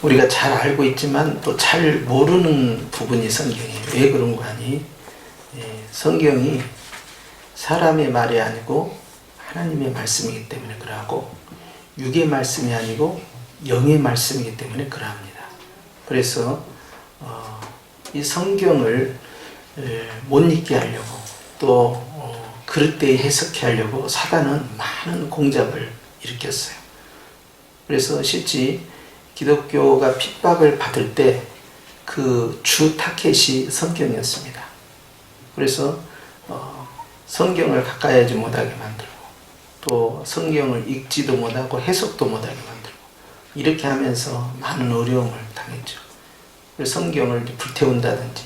우리가 잘 알고 있지만 또 잘 모르는 부분이 성경이에요. 왜 그런 거 아니? 성경이 사람의 말이 아니고 하나님의 말씀이기 때문에 그러하고, 육의 말씀이 아니고 영의 말씀이기 때문에 그러합니다. 그래서 이 성경을 못 읽게 하려고, 또 그릇되이 해석해 하려고 사단은 많은 공작을 일으켰어요. 그래서 실제 기독교가 핍박을 받을 때 그 주 타켓이 성경이었습니다. 그래서 성경을 가까이 하지 못하게 만들고, 또 성경을 읽지도 못하고 해석도 못하게 만들고, 이렇게 하면서 많은 어려움을 당했죠. 그래서 성경을 불태운다든지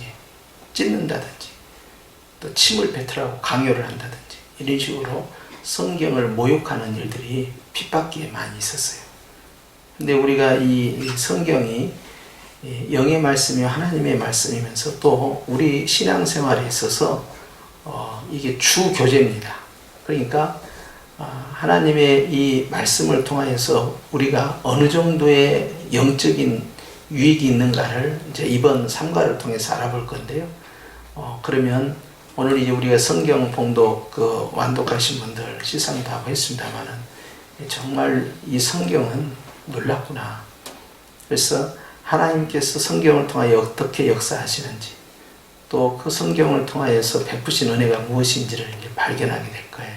찢는다든지, 또 침을 뱉으라고 강요를 한다든지, 이런 식으로 성경을 모욕하는 일들이 핍박기에 많이 있었어요. 근데 우리가 이 성경이 영의 말씀이요 하나님의 말씀이면서 또 우리 신앙생활에 있어서 이게 주 교재입니다. 그러니까 하나님의 이 말씀을 통하여서 우리가 어느 정도의 영적인 유익이 있는가를 이제 이번 3과를 통해서 알아볼 건데요. 그러면 오늘 이제 우리가 성경 봉독 완독하신 분들 시상도 하고 했습니다만은, 정말 이 성경은 놀랍구나. 그래서 하나님께서 성경을 통하여 어떻게 역사하시는지, 또 그 성경을 통하여서 베푸신 은혜가 무엇인지를 이제 발견하게 될 거예요.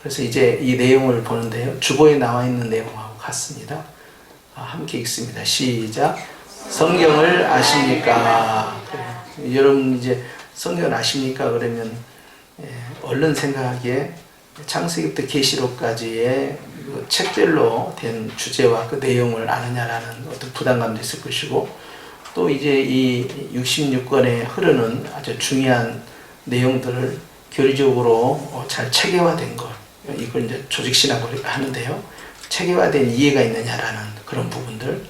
그래서 이제 이 내용을 보는데요. 주보에 나와 있는 내용하고 같습니다. 함께 읽습니다. 시작. 성경을 아십니까? 여러분 이제 성경을 아십니까? 그러면 얼른 생각하기에 창세기부터 계시록까지의 그 책별로 된 주제와 그 내용을 아느냐라는 어떤 부담감도 있을 것이고, 또 이제 이 66권에 흐르는 아주 중요한 내용들을 교리적으로 잘 체계화된 것, 이걸 이제 조직신학을 하는데요. 체계화된 이해가 있느냐라는 그런 부분들,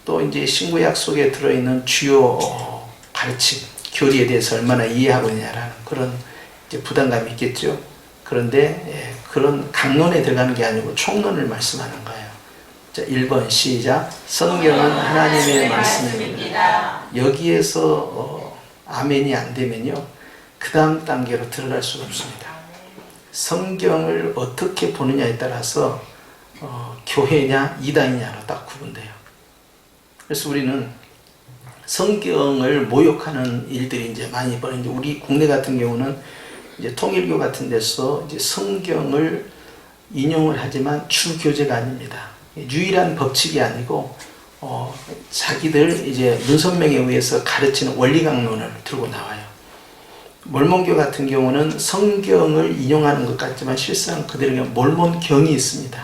또 이제 신구약 속에 들어있는 주요 가르침, 교리에 대해서 얼마나 이해하고 있느냐라는 그런 이제 부담감이 있겠죠. 그런데 그런 강론에 들어가는 게 아니고 총론을 말씀하는 거예요. 자, 1번 시작. 성경은 하나님의 말씀입니다. 여기에서 아멘이 안 되면요, 그 다음 단계로 들어갈 수가 없습니다. 성경을 어떻게 보느냐에 따라서 교회냐 이단이냐로 딱 구분돼요. 그래서 우리는 성경을 모욕하는 일들이 이제 많이 벌어요. 우리 국내 같은 경우는 이제 통일교 같은 데서 이제 성경을 인용을 하지만 주 교재가 아닙니다. 유일한 법칙이 아니고 자기들 이제 문선명에 의해서 가르치는 원리강론을 들고 나와요. 몰몬교 같은 경우는 성경을 인용하는 것 같지만 실상 그들에게 몰몬경이 있습니다.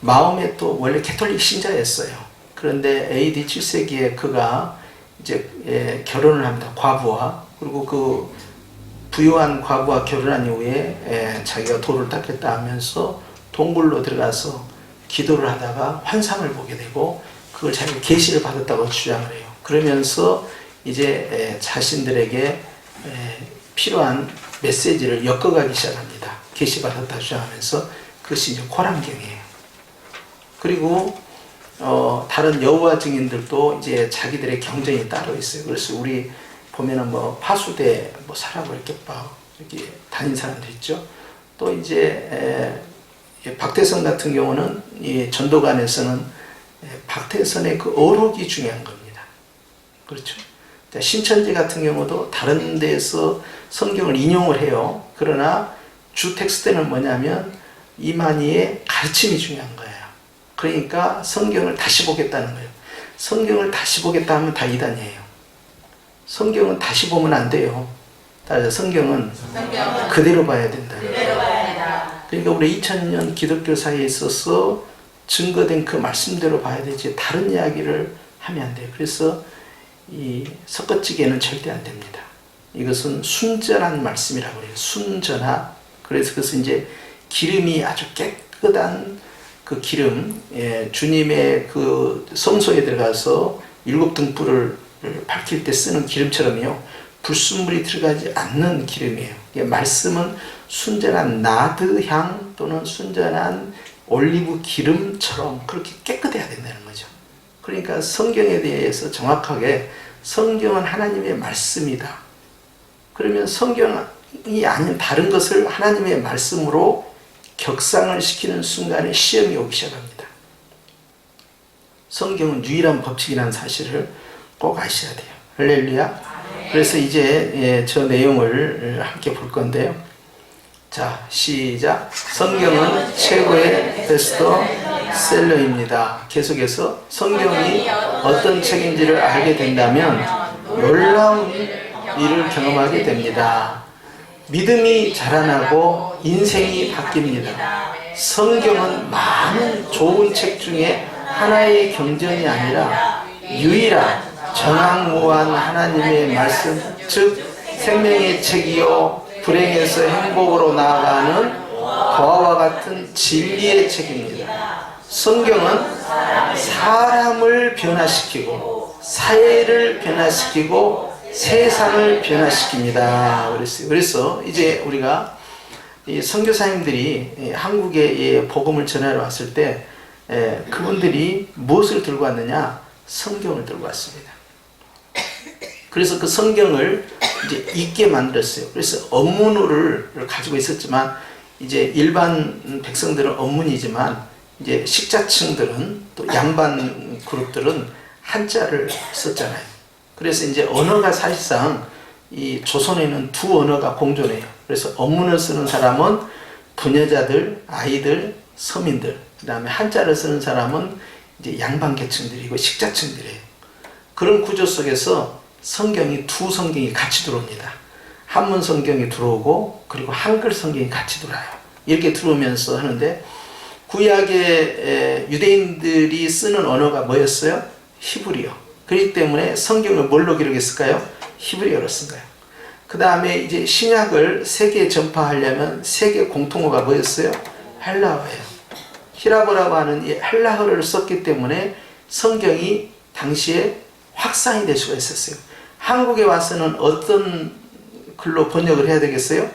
마호메도 원래 캐톨릭 신자였어요. 그런데 AD 7세기에 그가 이제 결혼을 합니다. 과부와. 그리고 그 부유한 과부와 결혼한 이후에 자기가 도를 닦겠다 하면서 동굴로 들어가서 기도를 하다가 환상을 보게 되고, 그걸 자기가 계시를 받았다고 주장을 해요. 그러면서 이제 자신들에게 필요한 메시지를 엮어가기 시작합니다. 계시 받았다 주장하면서. 그것이 이제 코란경이에요. 그리고 다른 여호와 증인들도 이제 자기들의 경전이 따로 있어요. 그래서 우리 보면은 뭐 파수대 뭐 사라고 이렇게 다닌 사람들 있죠. 또 이제 박태선 같은 경우는 이 전도관에서는 박태선의 그 어록이 중요한 겁니다. 그렇죠. 신천지 같은 경우도 다른 데서 성경을 인용을 해요. 그러나 주 텍스트는 뭐냐면 이만희의 가르침이 중요한 거예요. 그러니까 성경을 다시 보겠다는 거예요. 성경을 다시 보겠다 하면 다 이단이에요. 성경은 다시 보면 안 돼요. 따라서 성경은 그대로 봐야 된다. 그러니까 우리 2000년 기독교 사회에 있어서 증거된 그 말씀대로 봐야 되지, 다른 이야기를 하면 안 돼요. 그래서 이 섞어찌개는 절대 안 됩니다. 이것은 순전한 말씀이라고 해요. 순전한. 그래서 그것은 이제 기름이 아주 깨끗한 그 기름, 주님의 그 성소에 들어가서 7등불을 밝힐 때 쓰는 기름처럼요, 불순물이 들어가지 않는 기름이에요. 말씀은 순전한 나드향 또는 순전한 올리브 기름처럼 그렇게 깨끗해야 된다는 거죠. 그러니까 성경에 대해서 정확하게 성경은 하나님의 말씀이다. 그러면 성경이 아닌 다른 것을 하나님의 말씀으로 격상을 시키는 순간에 시험이 오기 시작합니다. 성경은 유일한 법칙이라는 사실을 꼭 아셔야 돼요. 할렐루야. 그래서 이제 저 내용을 함께 볼 건데요. 자, 시작. 성경은 최고의 베스트셀러입니다. 계속해서 성경이 어떤 책인지를 알게 된다면 놀라운 일을 경험하게 됩니다. 믿음이 자라나고 인생이 바뀝니다. 성경은 많은 좋은 책 중에 하나의 경전이 아니라 유일한 전학무한 하나님의 말씀, 즉 생명의 책이요 불행에서 행복으로 나아가는 거와 같은 진리의 책입니다. 성경은 사람을 변화시키고 사회를 변화시키고 세상을 변화시킵니다. 그래서 이제 우리가 이 선교사님들이 한국에 복음을 전하러 왔을 때 그분들이 무엇을 들고 왔느냐? 성경을 들고 왔습니다. 그래서 그 성경을 이제 읽게 만들었어요. 그래서 언문을 가지고 있었지만 이제 일반 백성들은 언문이지만 이제 식자층들은 또 양반 그룹들은 한자를 썼잖아요. 그래서 이제 언어가 사실상 이 조선에는 두 언어가 공존해요. 그래서 언문을 쓰는 사람은 부녀자들, 아이들, 서민들, 그 다음에 한자를 쓰는 사람은 이제 양반 계층들이고 식자층들이에요. 그런 구조 속에서 두 성경이 같이 들어옵니다. 한문 성경이 들어오고 그리고 한글 성경이 같이 들어와요. 이렇게 들어오면서 하는데 구약의 유대인들이 쓰는 언어가 뭐였어요? 히브리어. 그렇기 때문에 성경을 뭘로 기록했을까요? 히브리어로 쓴 거예요. 그 다음에 이제 신약을 세계에 전파하려면 세계 공통어가 뭐였어요? 헬라어예요. 히라보라고 하는 이 헬라어를 썼기 때문에 성경이 당시에 확산이 될 수가 있었어요. 한국에 와서는 어떤 글로 번역을 해야 되겠어요?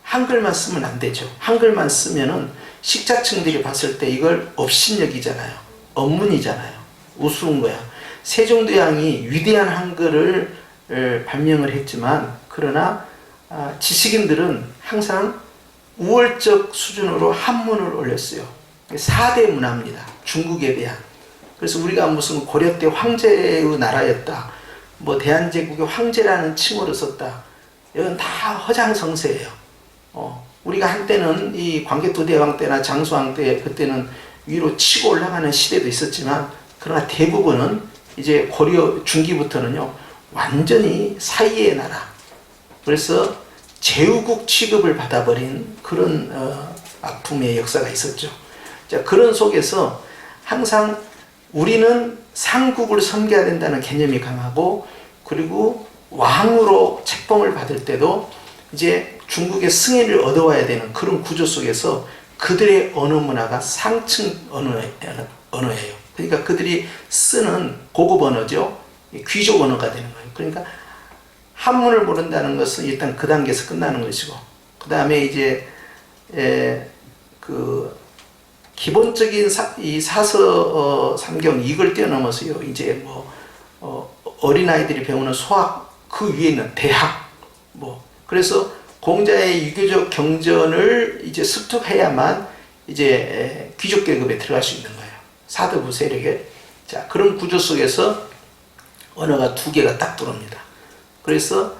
한글만 쓰면 안 되죠. 한글만 쓰면은 식자층들이 봤을 때 이걸 업신여기잖아요. 언문이잖아요. 우스운 거야. 세종대왕이 위대한 한글을 발명을 했지만 그러나 지식인들은 항상 우월적 수준으로 한문을 올렸어요. 4대 문화입니다. 중국에 대한. 그래서 우리가 무슨 고려 때 황제의 나라였다. 뭐 대한제국의 황제라는 칭호를 썼다. 이건 다 허장성세예요. 우리가 한때는 이 광개토대왕 때나 장수왕 때 그때는 위로 치고 올라가는 시대도 있었지만 그러나 대부분은 이제 고려 중기부터는요 완전히 사이의 나라. 그래서 제후국 취급을 받아버린 그런 아픔의 역사가 있었죠. 자, 그런 속에서 항상 우리는 상국을 섬겨야 된다는 개념이 강하고 그리고 왕으로 책봉을 받을 때도 이제 중국의 승인을 얻어와야 되는 그런 구조 속에서 그들의 언어 문화가 상층 언어예요. 그러니까 그들이 쓰는 고급 언어죠. 귀족 언어가 되는 거예요. 그러니까 한문을 모른다는 것은 일단 그 단계에서 끝나는 것이고 그 다음에 이제 그 기본적인 이 사서 삼경 이걸 뛰어넘어서요 이제 뭐 어린아이들이 배우는 소학 그 위에 있는 대학 뭐 그래서 공자의 유교적 경전을 이제 습득해야만 이제 귀족 계급에 들어갈 수 있는 거예요. 사대부 세력에. 자, 그런 구조 속에서 언어가 두 개가 딱 들어옵니다. 그래서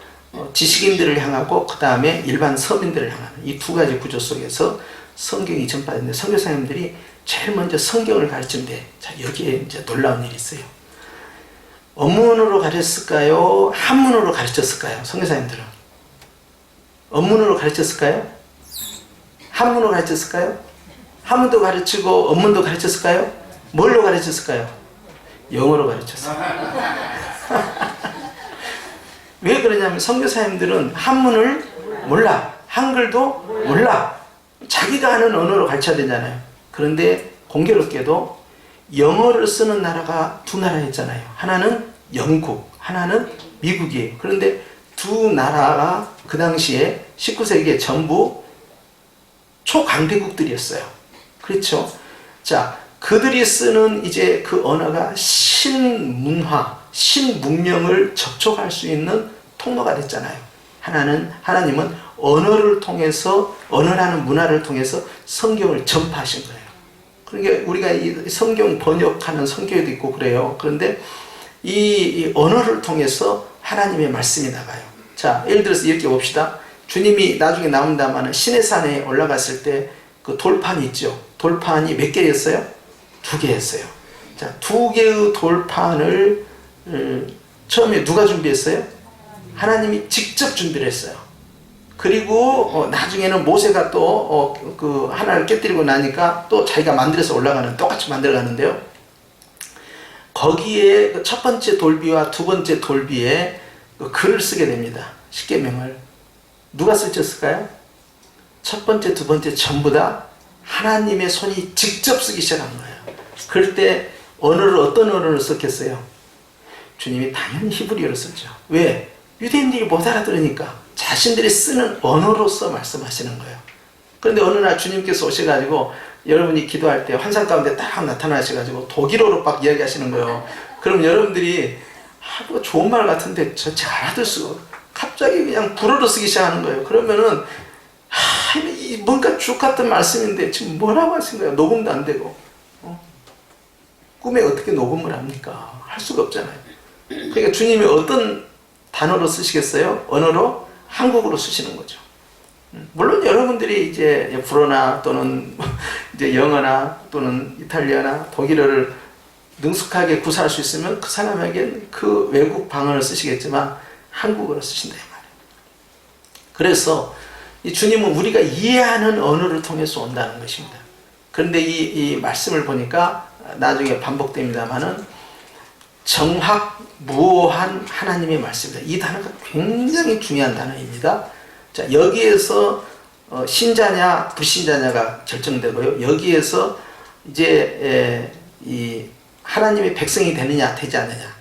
지식인들을 향하고 그 다음에 일반 서민들을 향하는 이 두 가지 구조 속에서 성경이 전파되는데 선교사님들이 제일 먼저 성경을 가르치는데 자, 여기에 이제 놀라운 일이 있어요. 언문으로 가르쳤을까요? 한문으로 가르쳤을까요? 선교사님들은 언문으로 가르쳤을까요? 한문으로 가르쳤을까요? 한문도 가르치고 언문도 가르쳤을까요? 뭘로 가르쳤을까요? 영어로 가르쳤어요. 왜 그러냐면 선교사님들은 한문을 몰라. 한글도 몰라. 자기가 아는 언어로 가르쳐야 되잖아요. 그런데 공교롭게도 영어를 쓰는 나라가 두 나라였잖아요. 하나는 영국, 하나는 미국이에요. 그런데 두 나라가 그 당시에 19세기에 전부 초강대국들이었어요. 그렇죠? 자, 그들이 쓰는 이제 그 언어가 신문화, 신문명을 접촉할 수 있는 통로가 됐잖아요. 하나님은 언어를 통해서, 언어라는 문화를 통해서 성경을 전파하신 거예요. 그러니까 우리가 이 성경 번역하는 성경에도 있고 그래요. 그런데 이 언어를 통해서 하나님의 말씀이 나가요. 자, 예를 들어서 이렇게 봅시다. 주님이 나중에 나온다마는 시내산에 올라갔을 때 그 돌판이 있죠. 돌판이 몇 개였어요? 2개였어요. 자, 2개의 돌판을 처음에 누가 준비했어요? 하나님이 직접 준비를 했어요. 그리고 나중에는 모세가 또 그 하나를 깨뜨리고 나니까 또 자기가 만들어서 올라가는, 똑같이 만들어가는데요. 거기에 그 첫 번째 돌비와 두 번째 돌비에 그 글을 쓰게 됩니다. 십계명을. 누가 쓰셨을까요? 첫 번째, 두 번째 전부 다 하나님의 손이 직접 쓰기 시작한 거예요. 그럴 때 언어를, 어떤 언어를 썼겠어요? 주님이 당연히 히브리어를 썼죠. 왜? 유대인들이 못 알아들으니까 자신들이 쓰는 언어로서 말씀하시는 거예요. 그런데 어느 날 주님께서 오셔가지고 여러분이 기도할 때 환상 가운데 딱 나타나셔가지고 독일어로 막 이야기하시는 거예요. 그럼 여러분들이 뭐 좋은 말 같은데 전체 알아들 수가, 갑자기 그냥 불어로 쓰기 시작하는 거예요. 그러면은 뭔가 쭉 같은 말씀인데 지금 뭐라고 하신 거예요? 녹음도 안 되고. 꿈에 어떻게 녹음을 합니까? 할 수가 없잖아요. 그러니까 주님이 어떤 단어로 쓰시겠어요? 언어로? 한국어로 쓰시는 거죠. 물론 여러분들이 이제 불어나 또는 이제 영어나 또는 이탈리아나 독일어를 능숙하게 구사할 수 있으면 그 사람에겐 그 외국 방언을 쓰시겠지만 한국어로 쓰신다 이 말이에요. 그래서 이 주님은 우리가 이해하는 언어를 통해서 온다는 것입니다. 그런데 이 말씀을 보니까 나중에 반복됩니다만은 정확무오한 하나님의 말씀입니다. 이 단어가 굉장히 중요한 단어입니다. 자, 여기에서 신자냐 불신자냐가 결정되고요. 여기에서 이제 이 하나님의 백성이 되느냐 되지 않느냐,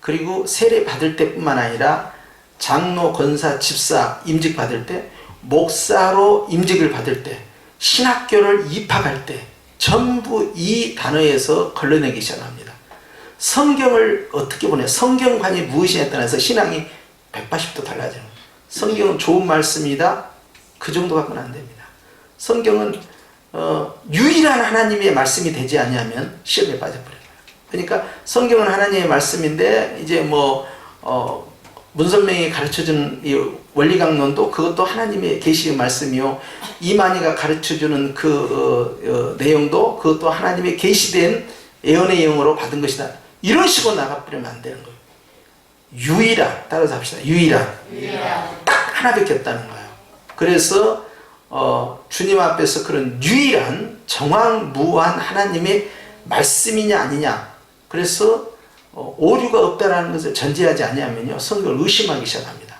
그리고 세례 받을 때뿐만 아니라 장로, 권사, 집사 임직 받을 때, 목사로 임직을 받을 때, 신학교를 입학할 때 전부 이 단어에서 걸러내기 시작합니다. 성경을 어떻게 보냐, 성경관이 무엇이냐에 따라서 신앙이 180도 달라져요. 성경은 좋은 말씀이다, 그 정도 갖고는 안 됩니다. 성경은 유일한 하나님의 말씀이 되지 않냐면 시험에 빠져버려요. 그러니까 성경은 하나님의 말씀인데 이제 문선명이 가르쳐준 이 원리강론도 그것도 하나님의 계시의 말씀이요, 이만희가 가르쳐주는 그 내용도 그것도 하나님의 계시된 예언의 영으로 받은 것이다, 이런 식으로 나가버리면 안 되는 거예요. 유일한, 따라서 합시다. 유일한. 딱 하나밖에 없다는 거예요. 그래서 주님 앞에서 그런 유일한 정황무한 하나님의 말씀이냐 아니냐, 그래서 오류가 없다라는 것을 전제하지 아니하면요 성경을 의심하기 시작합니다.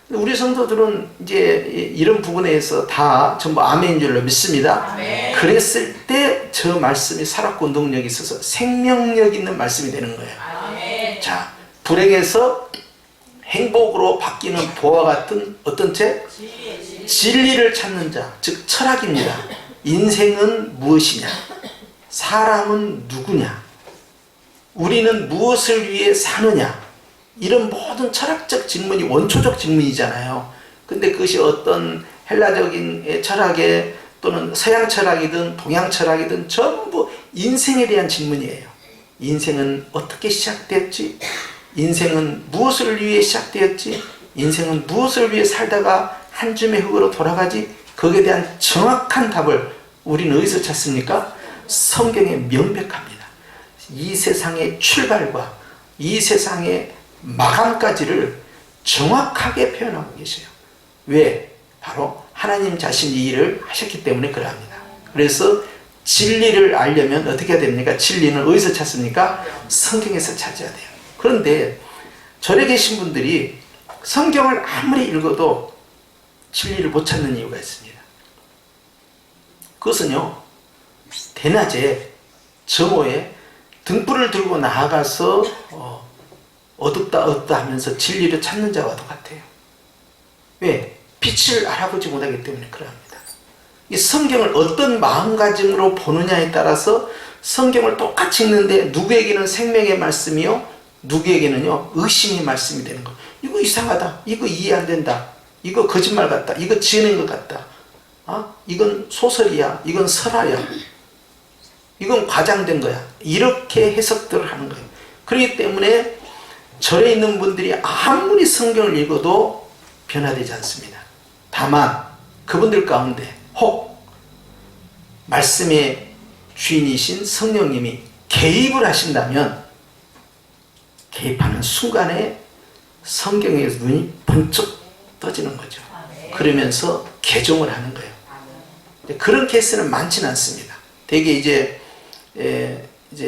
우리 성도들은 이제 이런 부분에서 다 전부 아멘인 줄로 믿습니다. 아멘. 그랬을 때 저 말씀이 살았고 능력이 있어서 생명력 있는 말씀이 되는 거예요. 아멘. 자, 불행에서 행복으로 바뀌는 보화 같은 어떤 책? 진리를 찾는 자, 즉 철학입니다. 인생은 무엇이냐? 사람은 누구냐? 우리는 무엇을 위해 사느냐? 이런 모든 철학적 질문이 원초적 질문이잖아요. 근데 그것이 어떤 헬라적인 철학에 또는 서양 철학이든 동양 철학이든 전부 인생에 대한 질문이에요. 인생은 어떻게 시작되었지? 인생은 무엇을 위해 시작되었지? 인생은 무엇을 위해 살다가 한 줌의 흙으로 돌아가지? 거기에 대한 정확한 답을 우리는 어디서 찾습니까? 성경에 명백합니다. 이 세상의 출발과 이 세상의 마감까지를 정확하게 표현하고 계세요. 왜? 바로 하나님 자신이 이 일을 하셨기 때문에 그러합니다. 그래서 진리를 알려면 어떻게 해야 됩니까? 진리는 어디서 찾습니까? 성경에서 찾아야 돼요. 그런데 절에 계신 분들이 성경을 아무리 읽어도 진리를 못 찾는 이유가 있습니다. 그것은요, 대낮에 정오에 등불을 들고 나아가서 어둡다 하면서 진리를 찾는 자와 똑같아요. 왜? 빛을 알아보지 못하기 때문에 그러합니다. 이 성경을 어떤 마음가짐으로 보느냐에 따라서 성경을 똑같이 읽는데 누구에게는 생명의 말씀이요, 누구에게는요 의심의 말씀이 되는 거. 이거 이상하다, 이거 이해 안 된다, 이거 거짓말 같다, 이거 지어낸 것 같다, 이건 소설이야, 이건 설화야, 이건 과장된 거야, 이렇게 해석들을 하는 거예요. 그렇기 때문에 절에 있는 분들이 아무리 성경을 읽어도 변화되지 않습니다. 다만 그분들 가운데 혹 말씀의 주인이신 성령님이 개입을 하신다면 개입하는 순간에 성경에서 눈이 번쩍 떠지는 거죠. 그러면서 개종을 하는 거예요. 그런 케이스는 많지는 않습니다. 대개 이제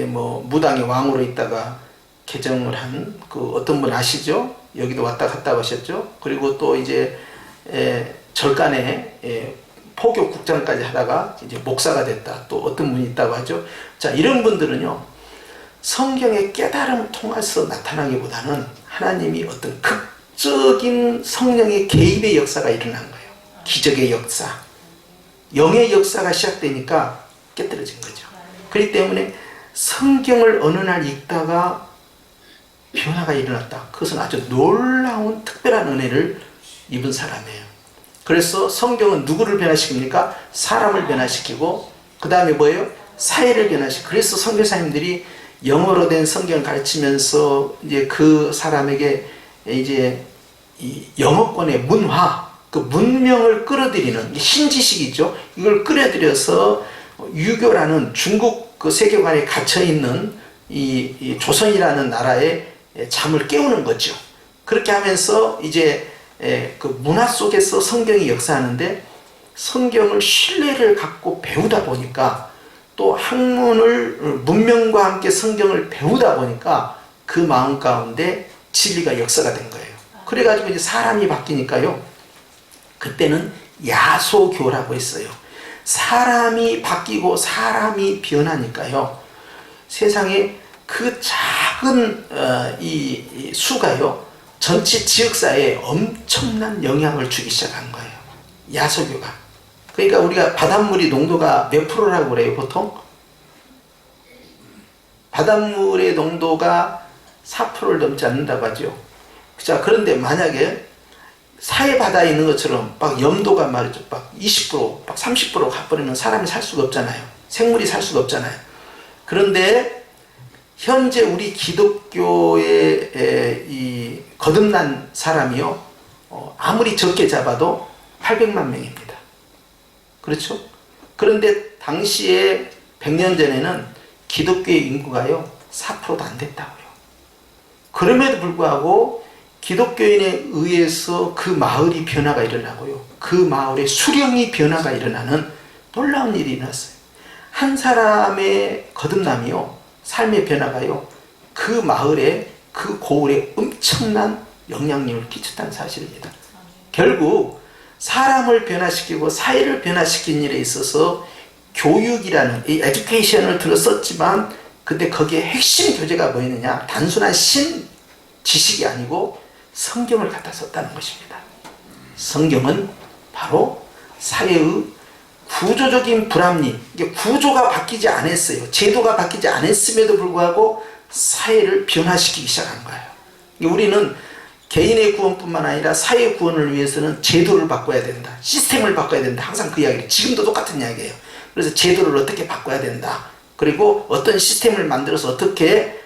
뭐 무당의 왕으로 있다가 개종을 한 그 어떤 분 아시죠? 여기도 왔다 갔다 하셨죠? 그리고 또 이제 절간에 포교 국장까지 하다가 이제 목사가 됐다. 또 어떤 분이 있다고 하죠. 자, 이런 분들은요, 성경의 깨달음을 통해서 나타나기보다는 하나님이 어떤 극적인 성령의 개입의 역사가 일어난 거예요. 기적의 역사, 영의 역사가 시작되니까 깨뜨려진 거죠. 그렇기 때문에 성경을 어느 날 읽다가 변화가 일어났다. 그것은 아주 놀라운 특별한 은혜를 입은 사람이에요. 그래서 성경은 누구를 변화시킵니까? 사람을 변화시키고, 그 다음에 뭐예요? 사회를 변화시키고. 그래서 선교사님들이 영어로 된 성경을 가르치면서 이제 그 사람에게 이제 이 영어권의 문화, 그 문명을 끌어들이는 신지식이죠. 이걸 끌어들여서 유교라는 중국 그 세계관에 갇혀 있는 이 조선이라는 나라의 잠을 깨우는 거죠. 그렇게 하면서 이제 그 문화 속에서 성경이 역사하는데, 성경을 신뢰를 갖고 배우다 보니까, 또 학문을 문명과 함께 성경을 배우다 보니까 그 마음 가운데 진리가 역사가 된 거예요. 그래가지고 이제 사람이 바뀌니까요, 그때는 야소교라고 했어요. 사람이 바뀌고 사람이 변하니까요, 세상에 그 작은 이 수가요, 전체 지역사회에 엄청난 영향을 주기 시작한 거예요. 야소교가. 그러니까 우리가 바닷물이 농도가 몇 프로라고 그래요, 보통? 바닷물의 농도가 4%를 넘지 않는다고 하죠. 자, 그런데 만약에 사해 바다에 있는 것처럼 막 염도가 말이죠, 막 20%, 막 30% 가버리면 사람이 살 수가 없잖아요. 생물이 살 수가 없잖아요. 그런데 현재 우리 기독교의 이 거듭난 사람이요, 아무리 적게 잡아도 800만 명입니다. 그렇죠? 그런데 당시에 100년 전에는 기독교의 인구가요 4%도 안 됐다고요. 그럼에도 불구하고 기독교인에 의해서 그 마을이 변화가 일어나고요, 그 마을에 수령이 변화가 일어나는 놀라운 일이 일어났어요. 한 사람의 거듭남이요, 삶의 변화가요, 그 마을에, 그 고을에 엄청난 영향력을 끼쳤다는 사실입니다. 결국 사람을 변화시키고 사회를 변화시킨 일에 있어서 교육이라는 이 에듀케이션을 들었었지만, 근데 거기에 핵심 교재가 뭐였느냐? 단순한 지식이 아니고 성경을 갖다 썼다는 것입니다. 성경은 바로 사회의 구조적인 불합리, 이게 구조가 바뀌지 않았어요. 제도가 바뀌지 않았음에도 불구하고 사회를 변화시키기 시작한 거예요. 우리는 개인의 구원뿐만 아니라 사회 구원을 위해서는 제도를 바꿔야 된다, 시스템을 바꿔야 된다, 항상 그 이야기를, 지금도 똑같은 이야기예요. 그래서 제도를 어떻게 바꿔야 된다, 그리고 어떤 시스템을 만들어서 어떻게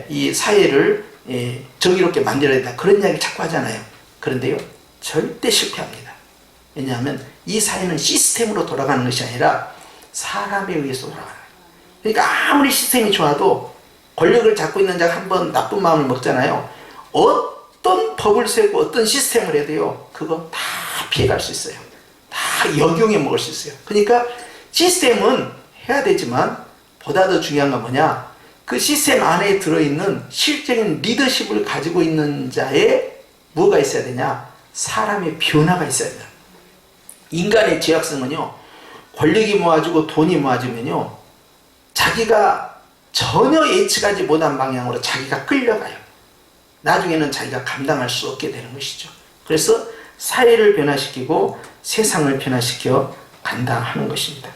이 사회를 정의롭게 만들어야 된다, 그런 이야기 자꾸 하잖아요. 그런데요, 절대 실패합니다. 왜냐하면 이 사회는 시스템으로 돌아가는 것이 아니라 사람에 의해서 돌아가는 거예요. 그러니까 아무리 시스템이 좋아도 권력을 잡고 있는 자가 한번 나쁜 마음을 먹잖아요. 어떤 법을 세고 어떤 시스템을 해도요, 그거 다 피해갈 수 있어요. 다 역용해 먹을 수 있어요. 그러니까 시스템은 해야 되지만 보다 더 중요한 건 뭐냐, 그 시스템 안에 들어있는 실적인 리더십을 가지고 있는 자에 뭐가 있어야 되냐, 사람의 변화가 있어야 돼요. 인간의 죄악성은요, 권력이 모아지고 돈이 모아지면요, 자기가 전혀 예측하지 못한 방향으로 자기가 끌려가요. 나중에는 자기가 감당할 수 없게 되는 것이죠. 그래서 사회를 변화시키고 세상을 변화시켜 간다 하는 것입니다.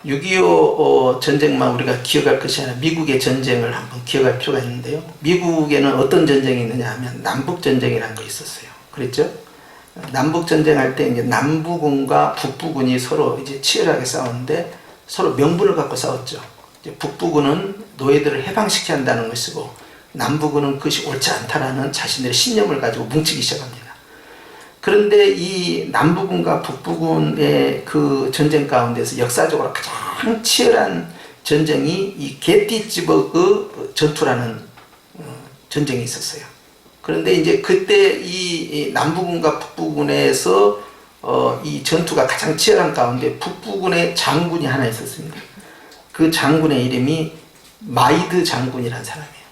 6.25 전쟁만 우리가 기억할 것이 아니라 미국의 전쟁을 한번 기억할 필요가 있는데요. 미국에는 어떤 전쟁이 있느냐 하면 남북전쟁이라는 거 있었어요. 그랬죠? 남북전쟁 할 때 이제 남부군과 북부군이 서로 이제 치열하게 싸웠는데 서로 명분을 갖고 싸웠죠. 이제 북부군은 노예들을 해방시켜야 한다는 것이고 남부군은 그것이 옳지 않다라는 자신들의 신념을 가지고 뭉치기 시작합니다. 그런데 이 남부군과 북부군의 그 전쟁 가운데서 역사적으로 가장 치열한 전쟁이 이 게티즈버그 전투라는 전쟁이 있었어요. 그런데 이제 그때 이 남부군과 북부군에서 이 전투가 가장 치열한 가운데 북부군의 장군이 하나 있었습니다. 그 장군의 이름이 마이드 장군이라는 사람이에요.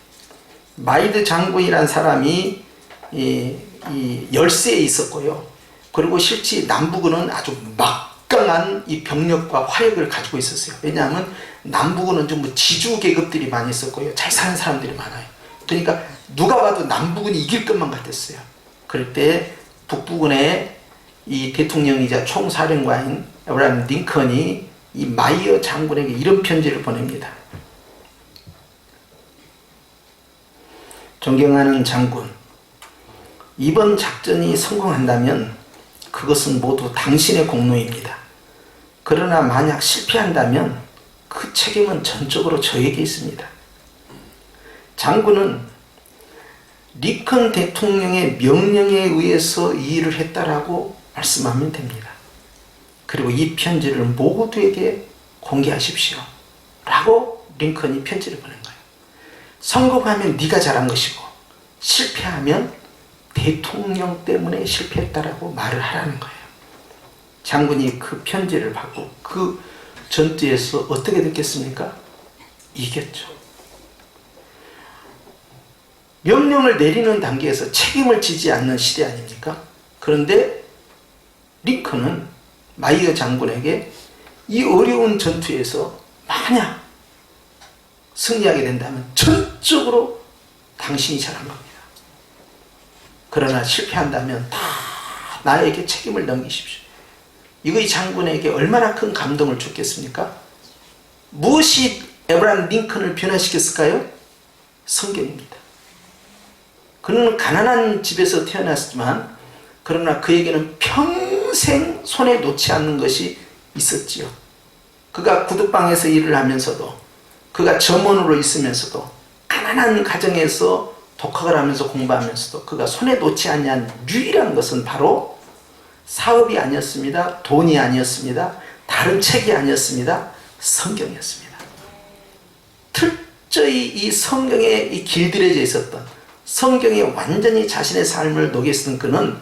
마이드 장군이라는 사람이 이 열세에 있었고요. 그리고 실제 남부군은 아주 막강한 이 병력과 화력을 가지고 있었어요. 왜냐하면 남부군은 좀 지주 계급들이 많이 있었고요. 잘 사는 사람들이 많아요. 그러니까 누가 봐도 남부군이 이길 것만 같았어요. 그럴 때 북부군의 이 대통령이자 총사령관인 에브라임 링컨이 이 마이어 장군에게 이런 편지를 보냅니다. 존경하는 장군, 이번 작전이 성공한다면 그것은 모두 당신의 공로입니다. 그러나 만약 실패한다면 그 책임은 전적으로 저에게 있습니다. 장군은 링컨 대통령의 명령에 의해서 이 일을 했다라고 말씀하면 됩니다. 그리고 이 편지를 모두에게 공개하십시오. 라고 링컨이 편지를 보낸 거예요. 성공하면 네가 잘한 것이고 실패하면 대통령 때문에 실패했다라고 말을 하라는 거예요. 장군이 그 편지를 받고 그 전투에서 어떻게 됐겠습니까? 이겼죠. 명령을 내리는 단계에서 책임을 지지 않는 시대 아닙니까? 그런데 링컨은 마이어 장군에게 이 어려운 전투에서 만약 승리하게 된다면 전적으로 당신이 잘한 겁니다. 그러나 실패한다면 다 나에게 책임을 넘기십시오. 이거 이 장군에게 얼마나 큰 감동을 줬겠습니까? 무엇이 에브라임 링컨을 변화시켰을까요? 성경입니다. 그는 가난한 집에서 태어났지만 그러나 그에게는 평생 손에 놓지 않는 것이 있었지요. 그가 구두방에서 일을 하면서도 그가 점원으로 있으면서도 가난한 가정에서 독학을 하면서 공부하면서도 그가 손에 놓지 않는 유일한 것은 바로 사업이 아니었습니다. 돈이 아니었습니다. 다른 책이 아니었습니다. 성경이었습니다. 철저히 이 성경에 이 길들여져 있었던 성경에 완전히 자신의 삶을 녹여 쓴 그는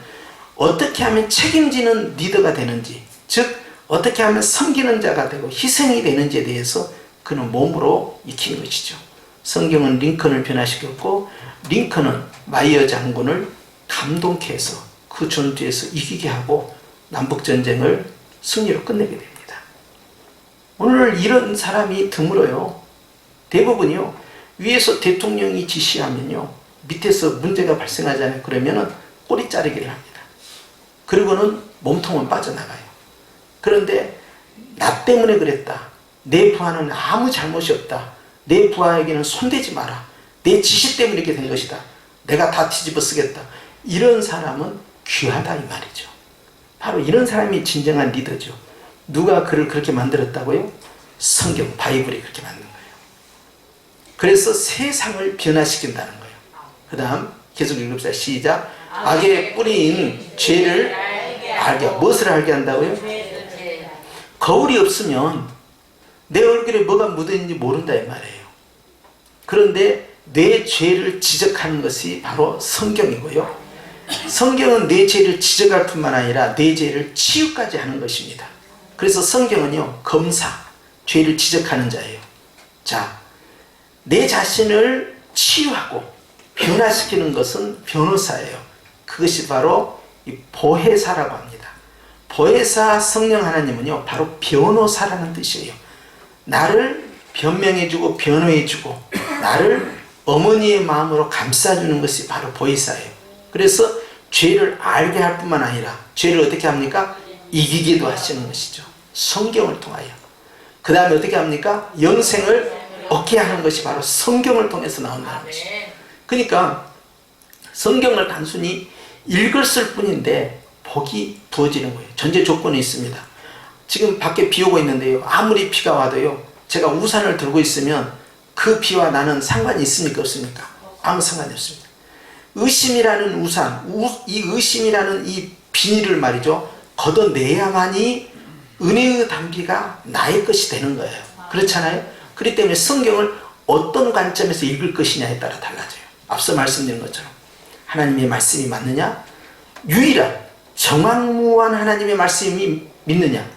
어떻게 하면 책임지는 리더가 되는지, 즉 어떻게 하면 섬기는 자가 되고 희생이 되는지에 대해서 그는 몸으로 익힌 것이죠. 성경은 링컨을 변화시켰고 링컨은 마이어 장군을 감동케 해서 그 전투에서 이기게 하고 남북전쟁을 승리로 끝내게 됩니다. 오늘 이런 사람이 드물어요. 대부분이요. 위에서 대통령이 지시하면요. 밑에서 문제가 발생하잖아요. 그러면은 꼬리 자르기를 합니다. 그리고는 몸통은 빠져나가요. 그런데 나 때문에 그랬다. 내 부하는 아무 잘못이 없다. 내 부하에게는 손대지 마라. 내 지시 때문에 이렇게 된 것이다. 내가 다 뒤집어 쓰겠다. 이런 사람은 귀하다 이 말이죠. 바로 이런 사람이 진정한 리더죠. 누가 그를 그렇게 만들었다고요? 성경, 바이블이 그렇게 만든 거예요. 그래서 세상을 변화시킨다는 거예요. 그 다음 계속 읽읍시다. 시작. 악의 뿌리인 죄를 알게, 무엇을 알게 한다고요? 거울이 없으면 내 얼굴에 뭐가 묻어있는지 모른다 이 말이에요. 그런데 내 죄를 지적하는 것이 바로 성경이고요. 성경은 내 죄를 지적할 뿐만 아니라 내 죄를 치유까지 하는 것입니다. 그래서 성경은요, 검사, 죄를 지적하는 자예요. 자, 내 자신을 치유하고 변화시키는 것은 변호사예요. 그것이 바로 이 보혜사라고 합니다. 보혜사 성령 하나님은요, 바로 변호사라는 뜻이에요. 나를 변명해주고 변호해주고 나를 어머니의 마음으로 감싸주는 것이 바로 보혜사예요. 그래서 죄를 알게 할 뿐만 아니라 죄를 어떻게 합니까? 이기기도 하시는 것이죠. 성경을 통하여. 그 다음에 어떻게 합니까? 영생을 얻게 하는 것이 바로 성경을 통해서 나온다는 것입니다. 그러니까 성경을 단순히 읽었을 뿐인데 복이 부어지는 거예요. 전제 조건이 있습니다. 지금 밖에 비 오고 있는데요, 아무리 비가 와도요, 제가 우산을 들고 있으면 그 비와 나는 상관이 있습니까? 없습니까? 아무 상관이 없습니다. 의심이라는 우산, 이 의심이라는 이 비닐을 말이죠, 걷어내야만이 은혜의 단비가 나의 것이 되는 거예요. 그렇잖아요? 그렇기 때문에 성경을 어떤 관점에서 읽을 것이냐에 따라 달라져요. 앞서 말씀드린 것처럼 하나님의 말씀이 맞느냐, 유일한 정확무한 하나님의 말씀이 믿느냐,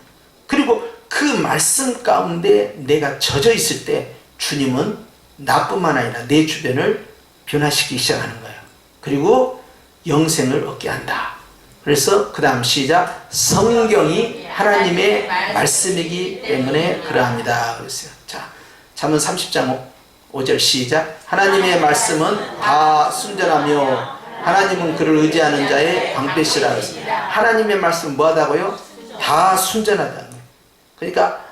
그리고 그 말씀 가운데 내가 젖어 있을 때 주님은 나뿐만 아니라 내 주변을 변화시키기 시작하는 거예요. 그리고 영생을 얻게 한다. 그래서 그 다음 시작, 성경이 하나님의 말씀이기 때문에 그러합니다. 그랬어요. 자, 잠언 30장 5절 시작, 하나님의 말씀은 다 순전하며 하나님은 그를 의지하는 자의 방패시라 그랬습니다. 하나님의 말씀은 뭐하다고요? 다 순전하다는 거예요. 그러니까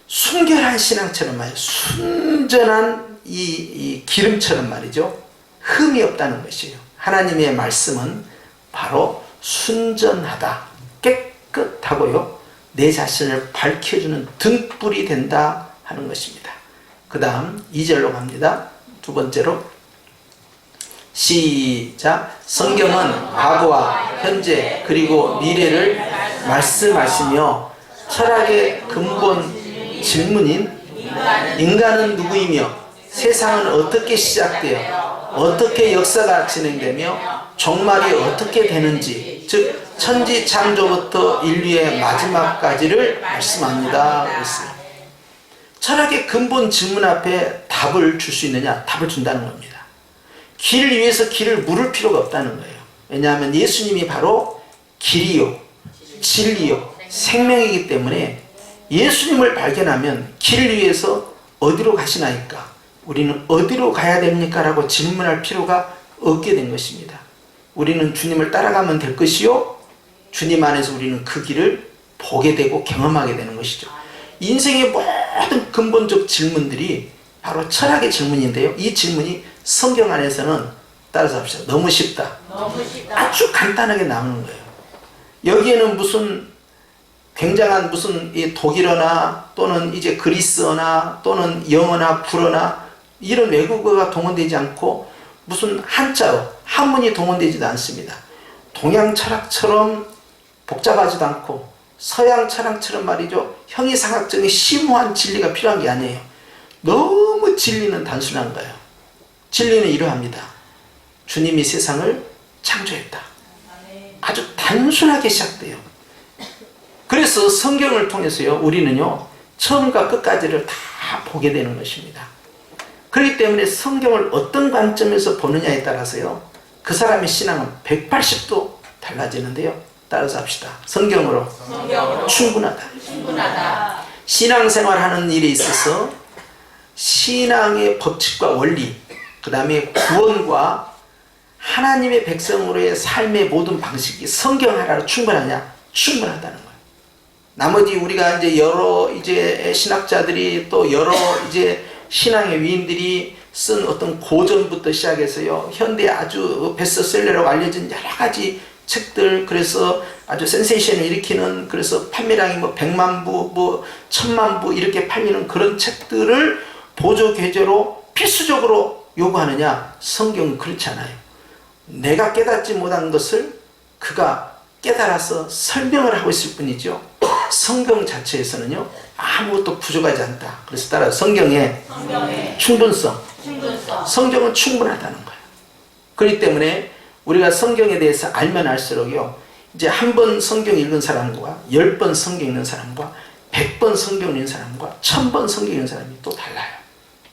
순결한 신앙처럼 말이에요. 순전한 이 기름처럼 말이죠, 흠이 없다는 것이에요. 하나님의 말씀은 바로 순전하다, 깨끗하고요, 내 자신을 밝혀주는 등불이 된다 하는 것입니다. 그 다음 2절로 갑니다. 두 번째로 시작, 성경은 과거와 현재 그리고 미래를 말씀하시며 철학의 근본 질문인 인간은 누구이며 세상은 어떻게 시작되어 어떻게 역사가 진행되며 종말이 어떻게 되는지, 즉 천지 창조부터 인류의 마지막까지를 말씀합니다. 그랬어요. 철학의 근본 질문 앞에 답을 줄 수 있느냐? 답을 준다는 겁니다. 길을 위해서 길을 물을 필요가 없다는 거예요. 왜냐하면 예수님이 바로 길이요, 진리요, 생명이기 때문에 예수님을 발견하면 길을 위해서 어디로 가시나이까? 우리는 어디로 가야 됩니까? 라고 질문할 필요가 없게 된 것입니다. 우리는 주님을 따라가면 될 것이요, 주님 안에서 우리는 그 길을 보게 되고 경험하게 되는 것이죠. 인생의 모든 근본적 질문들이 바로 철학의 질문인데요, 이 질문이 성경 안에서는, 따라서 합시다, 너무 쉽다. 아주 간단하게 나오는 거예요. 여기에는 무슨 굉장한 무슨 독일어나 또는 이제 그리스어나 또는 영어나 불어나 이런 외국어가 동원되지 않고 무슨 한자어, 한문이 동원되지도 않습니다. 동양 철학처럼 복잡하지도 않고 서양 철학처럼 말이죠, 형이상학적인 심오한 진리가 필요한 게 아니에요. 너무 진리는 단순한 거예요. 진리는 이러합니다. 주님이 세상을 창조했다. 아주 단순하게 시작돼요. 그래서 성경을 통해서요, 우리는요, 처음과 끝까지를 다 보게 되는 것입니다. 그렇기 때문에 성경을 어떤 관점에서 보느냐에 따라서요, 그 사람의 신앙은 180도 달라지는데요. 따라서 합시다. 성경으로 충분하다. 신앙생활하는 일에 있어서 신앙의 법칙과 원리, 그 다음에 구원과 하나님의 백성으로의 삶의 모든 방식이 성경 하나로 충분하냐? 충분하다는 거예요. 나머지 우리가 이제 여러 이제 신학자들이 또 여러 이제 신앙의 위인들이 쓴 어떤 고전부터 시작해서요, 현대 아주 베스트셀러라고 알려진 여러 가지 책들, 그래서 아주 센세이션을 일으키는, 그래서 판매량이 뭐 100만 부, 뭐 1000만 부 이렇게 팔리는 그런 책들을 보조 교재로 필수적으로 요구하느냐? 성경은 그렇지 않아요. 내가 깨닫지 못한 것을 그가 깨달아서 설명을 하고 있을 뿐이죠. 성경 자체에서는요, 아무것도 부족하지 않다. 그래서 따라 성경의 충분성. 성경은 충분하다는 거예요. 그렇기 때문에 우리가 성경에 대해서 알면 알수록요, 이제 한 번 성경 읽은 사람과 10번 성경 읽는 사람과 100번 성경 읽는 사람과 1000번 성경 읽는 사람이 또 달라요.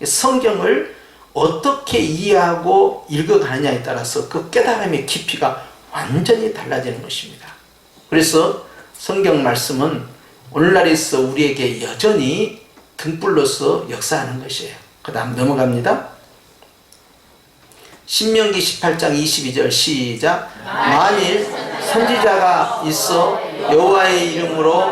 성경을 어떻게 이해하고 읽어가느냐에 따라서 그 깨달음의 깊이가 완전히 달라지는 것입니다. 그래서 성경 말씀은 오늘날에서 우리에게 여전히 등불로서 역사하는 것이에요. 그 다음 넘어갑니다. 신명기 18장 22절 시작. 만일 선지자가 있어 여호와의 이름으로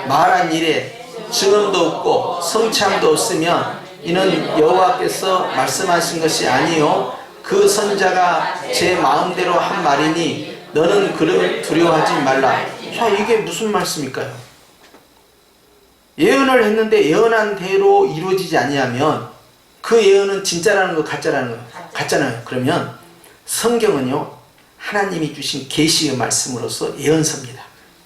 말한 일에 증언도 없고 성취함도 없으면 이는 여호와께서 말씀하신 것이 아니요 그 선자가 제 마음대로 한 말이니 너는 그를 두려워하지 말라. 자, 이게 무슨 말씀일까요? 예언을 했는데 예언한 대로 이루어지지 아니하면 그 예언은 진짜라는 거 가짜라는 거 같잖아요. 그러면 성경은요 하나님이 주신 계시의 말씀으로서 예언서입니다.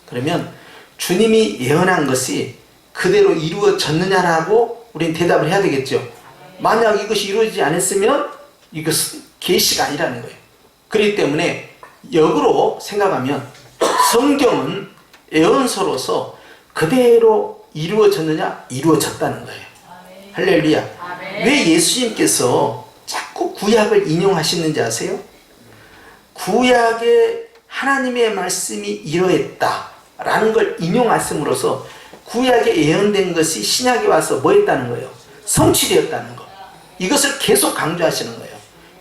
그러면 주님이 예언한 것이 그대로 이루어졌느냐라고 우리는 대답을 해야 되겠죠. 만약 이것이 이루어지지 않았으면 이것은 계시가 아니라는 거예요. 그렇기 때문에 역으로 생각하면 성경은 예언서로서 그대로 이루어졌느냐? 이루어졌다는 거예요. 할렐루야. 왜 예수님께서 자꾸 구약을 인용하시는지 아세요? 구약에 하나님의 말씀이 이루어졌다라는 걸 인용하심으로써 구약에 예언된 것이 신약에 와서 뭐 했다는 거예요? 성취되었다는 거. 이것을 계속 강조하시는 거예요.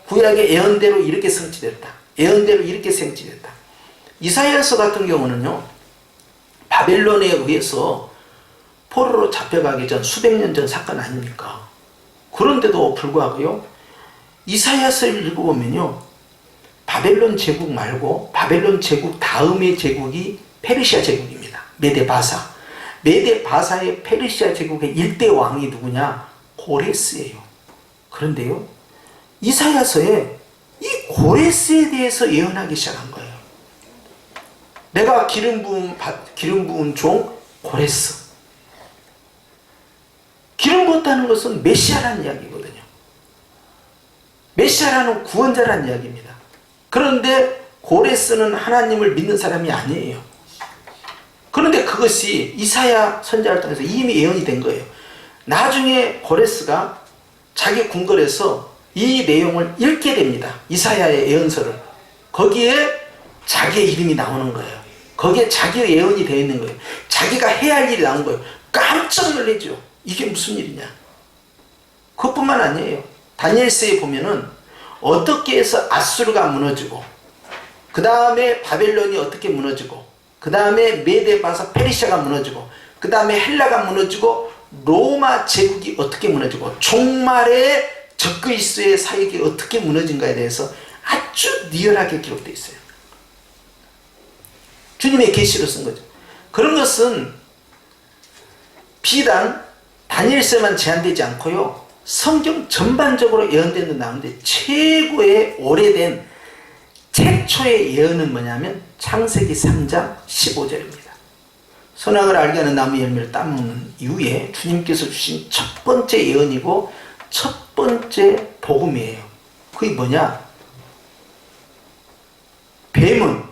구약의 예언대로 이렇게 성취됐다. 예언대로 이렇게 성취됐다. 이사야서 같은 경우는요, 바벨론에 의해서 포로로 잡혀가기 전 수백 년 전 사건 아닙니까? 그런데도 불구하고요, 이사야서를 읽어보면요, 바벨론 제국 말고 바벨론 제국 다음의 제국이 페르시아 제국입니다. 메데 바사. 메데 바사의 페르시아 제국의 일대 왕이 누구냐? 고레스예요. 그런데요, 이사야서에 이 고레스에 대해서 예언하기 시작한 거예요. 내가 기름 부은 종 고레스. 기름 부었다는 것은 메시아라는 이야기거든요. 메시아라는 구원자라는 이야기입니다. 그런데 고레스는 하나님을 믿는 사람이 아니에요. 그런데 그것이 이사야 선지자를 통해서 이미 예언이 된 거예요. 나중에 고레스가 자기 궁궐에서 이 내용을 읽게 됩니다. 이사야의 예언서를. 거기에 자기의 이름이 나오는 거예요. 거기에 자기의 예언이 되어 있는 거예요. 자기가 해야 할 일이 나온 거예요. 깜짝 놀라죠. 이게 무슨 일이냐. 그것뿐만 아니에요. 다니엘서에 보면은 어떻게 해서 아수르가 무너지고, 그 다음에 바벨론이 어떻게 무너지고, 그 다음에 메데바사 페르시아가 무너지고, 그 다음에 헬라가 무너지고, 로마 제국이 어떻게 무너지고, 종말의 적그리스도의 사역이 어떻게 무너진가에 대해서 아주 리얼하게 기록되어 있어요. 주님의 계시로 쓴 거죠. 그런 것은 비단 다니엘서만 제한되지 않고요, 성경 전반적으로 예언되는 나오는데 최고의 오래된 최초의 예언은 뭐냐면 창세기 3장 15절입니다. 선악을 알게 하는 나무 열매를 따먹는 이후에 주님께서 주신 첫 번째 예언이고 첫 번째 복음이에요. 그게 뭐냐? 뱀은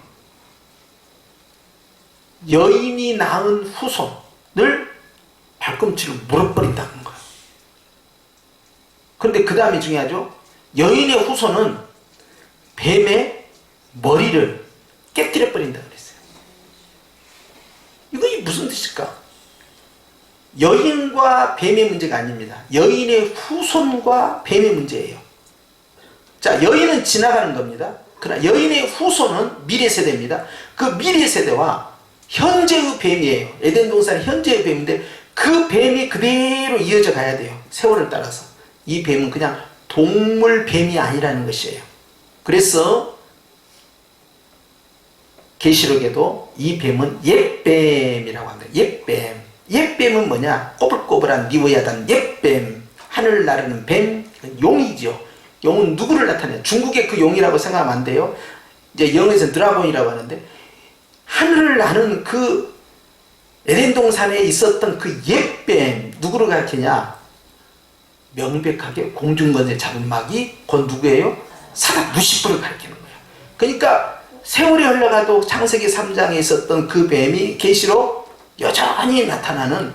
여인이 낳은 후손을 발꿈치로 물어버린다는 거예요. 그런데 그 다음에 중요하죠. 여인의 후손은 뱀의 머리를 깨뜨려 버린다고 그랬어요. 이거 무슨 뜻일까? 여인과 뱀의 문제가 아닙니다. 여인의 후손과 뱀의 문제예요. 자, 여인은 지나가는 겁니다. 그러나 여인의 후손은 미래 세대입니다. 그 미래 세대와 현재의 뱀이에요. 에덴 동산의 현재의 뱀인데 그 뱀이 그대로 이어져 가야 돼요. 세월을 따라서. 이 뱀은 그냥 동물 뱀이 아니라는 것이에요. 그래서 계시록에도 이 뱀은 옛뱀이라고 합니다. 옛뱀. 옛뱀은 뭐냐? 꼬불꼬불한 미워야단 옛뱀. 하늘 나르는 뱀. 용이죠. 용은 누구를 나타내요? 중국의 그 용이라고 생각하면 안 돼요. 이제 영어에서는 드라곤이라고 하는데, 하늘을 나는 그 에덴 동산에 있었던 그 옛뱀, 누구를 가리키냐? 명백하게 공중권세 잡은 막이 곧 누구예요? 사단 루시퍼를 가리키는 거예요. 그러니까 세월이 흘러가도 창세기 3장에 있었던 그 뱀이 계시록 여전히 나타나는,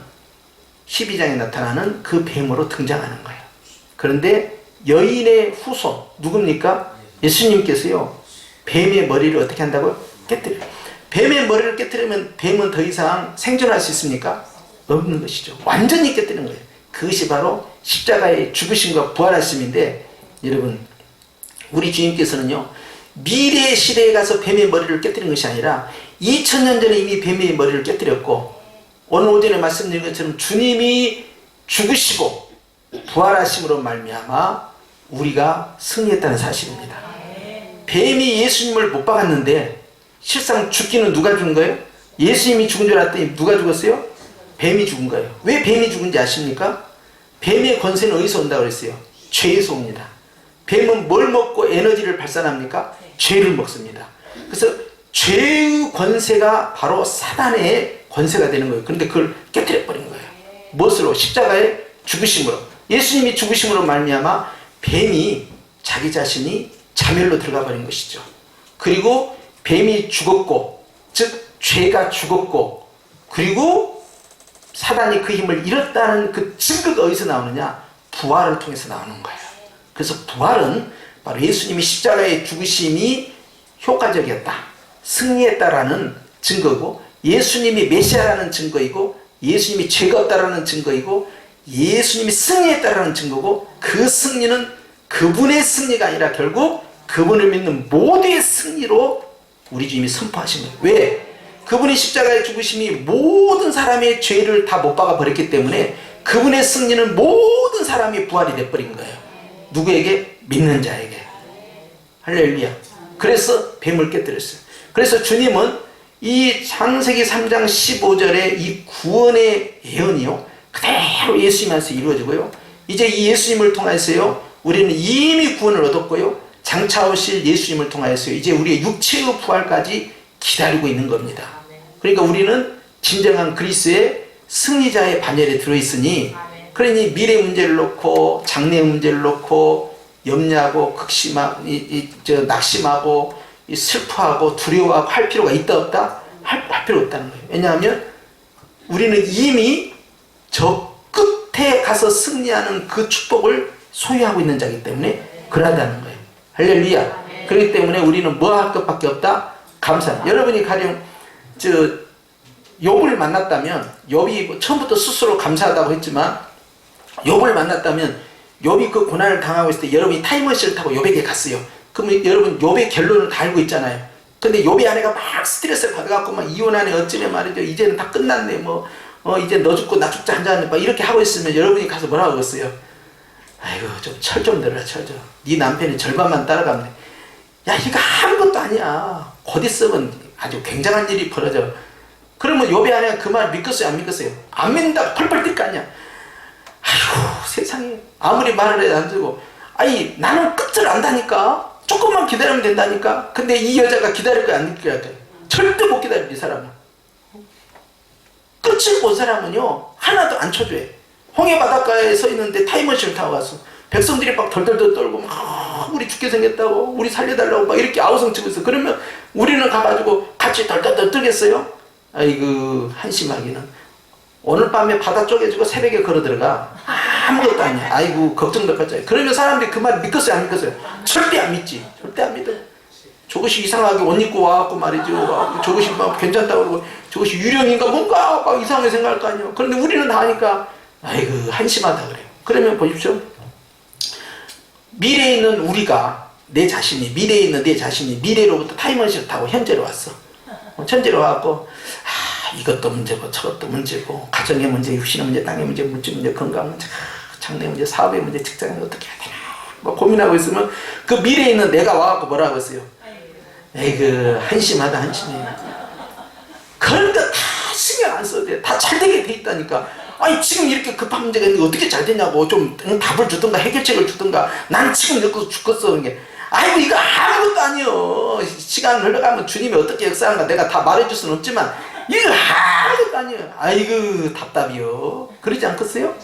12장에 나타나는 그 뱀으로 등장하는 거예요. 그런데 여인의 후손 누굽니까? 예수님께서요, 뱀의 머리를 어떻게 한다고요? 깨뜨려요. 뱀의 머리를 깨뜨리면 뱀은 더 이상 생존할 수 있습니까? 없는 것이죠. 완전히 깨뜨리는 거예요. 그것이 바로 십자가의 죽으심과 부활하심인데, 여러분, 우리 주님께서는요, 미래의 시대에 가서 뱀의 머리를 깨뜨린 것이 아니라 2000년 전에 이미 뱀의 머리를 깨뜨렸고, 오늘 오전에 말씀드린 것처럼 주님이 죽으시고 부활하심으로 말미암아 우리가 승리했다는 사실입니다. 뱀이 예수님을 못 박았는데 실상 죽기는 누가 죽은 거예요? 예수님이 죽은 줄 알았더니 누가 죽었어요? 뱀이 죽은 거예요. 왜 뱀이 죽은지 아십니까? 뱀의 권세는 어디서 온다고 그랬어요? 죄에서 옵니다. 뱀은 뭘 먹고 에너지를 발산합니까? 죄를 먹습니다. 그래서 죄의 권세가 바로 사단의 권세가 되는 거예요. 그런데 그걸 깨뜨려 버린 거예요. 무엇으로? 십자가의 죽으심으로. 예수님이 죽으심으로 말미암아 뱀이 자기 자신이 자멸로 들어가 버린 것이죠. 그리고 뱀이 죽었고, 즉 죄가 죽었고, 그리고 사단이 그 힘을 잃었다는 그 증거가 어디서 나오느냐? 부활을 통해서 나오는 거예요. 그래서 부활은 바로 예수님이 십자가의 죽으심이 효과적이었다, 승리했다라는 증거고, 예수님이 메시아라는 증거이고, 예수님이 죄가 없다라는 증거이고, 예수님이 승리했다라는 증거고, 그 승리는 그분의 승리가 아니라 결국 그분을 믿는 모두의 승리로 우리 주님이 선포하신 거예요. 왜? 그분이 십자가의 죽으심이 모든 사람의 죄를 다 못 박아 버렸기 때문에 그분의 승리는 모든 사람이 부활이 돼버린 거예요. 누구에게? 믿는 자에게. 할렐루야. 그래서 뱀을 깨뜨렸어요. 그래서 주님은 이 창세기 3장 15절의 이 구원의 예언이요, 그대로 예수님 안에서 이루어지고요, 이제 이 예수님을 통해서요 우리는 이미 구원을 얻었고요, 장차 오실 예수님을 통하여서요 이제 우리의 육체의 부활까지 기다리고 있는 겁니다. 그러니까 우리는 진정한 그리스도의 승리자의 반열에 들어있으니, 그러니 미래 문제를 놓고 장래 문제를 놓고 염려하고 극심하고 낙심하고 슬퍼하고 두려워하고 할 필요가 있다 없다? 할 필요 없다는 거예요. 왜냐하면 우리는 이미 저 끝에 가서 승리하는 그 축복을 소유하고 있는 자이기 때문에 그러하다는 거예요. 할렐루야. 그렇기 때문에 우리는 뭐 할 것밖에 없다? 감사. 여러분이 가령 욥을 만났다면, 욥이 처음부터 스스로 감사하다고 했지만, 욥을 만났다면 욥이 그 고난을 당하고 있을 때 여러분이 타임머신을 타고 욥에게 갔어요. 그러면 여러분 욥의 결론을 다 알고 있잖아요. 근데 욥의 아내가 막 스트레스를 받아갖고 막 이혼하네 어쩌네 말이죠. 이제는 다 끝났네 이제 너 죽고 나 죽자 한잔 막 이렇게 하고 있으면 여러분이 가서 뭐라고 하겠어요? 아이고 좀 철 좀 들어라, 철 좀. 네 남편이 절반만 따라가면 돼. 야 이거 아무것도 아니야. 곧 있으면 아주 굉장한 일이 벌어져. 그러면 욥의 아내가 그 말 믿겠어요, 안 믿겠어요? 안 믿는다고 펄펄 뛸 거 아니야. 아이고 세상에, 아무리 말을 해도 안 되고, 아니 나는 끝을 안다니까, 조금만 기다리면 된다니까. 근데 이 여자가 기다릴 거야, 안 기다릴 거야? 절대 못 기다려. 이 사람은 끝을 본 사람은요 하나도 안 쳐줘요. 홍해 바닷가에 서 있는데 타임머신을 타고 갔어. 백성들이 막 덜덜덜 떨고 막 우리 죽게 생겼다고, 우리 살려달라고 막 이렇게 아우성치고 있어. 그러면 우리는 가가지고 같이 덜덜덜 떨겠어요? 아이고 한심하기는. 오늘 밤에 바다 쪼개지고 새벽에 걸어 들어가. 아무것도 아니야. 아이고 걱정도 갖잖아요. 그러면 사람들이 그 말 믿겠어요, 안 믿겠어요? 절대 안 믿지. 절대 안 믿어. 저것이 이상하게 옷 입고 와갖고 말이죠, 저것이 막 괜찮다고 그러고 저것이 유령인가 뭔가 막 이상하게 생각할 거 아니에요. 그런데 우리는 다 아니까 아이고 한심하다 그래요. 그러면 보십시오, 미래에 있는 우리가, 내 자신이, 미래에 있는 내 자신이 미래로부터 타임머신을 타고 현재로 왔어. 현재로 와갖고 이것도 문제고 저것도 문제고, 가정의 문제, 육신의 문제, 땅의 문제, 물질 문제, 건강 문제, 장래 문제, 사업의 문제, 직장에 어떻게 해야 되나 뭐 고민하고 있으면 그 미래에 있는 내가 와갖고 뭐라고 했어요? 에이그 한심하다, 한심해. 그런 거 다 신경 안 써도 돼. 다 잘 되게 돼 있다니까. 아니 지금 이렇게 급한 문제가 있는데 어떻게 잘 되냐고. 좀 답을 주든가 해결책을 주든가. 난 지금 늙어서 죽겠어. 그런 게. 아이고 이거 아무것도 아니요. 시간 흘러가면 주님이 어떻게 역사하는가 내가 다 말해줄 수는 없지만 이거 아무것도 아니에요. 아이고 답답이요. 그러지 않겠어요?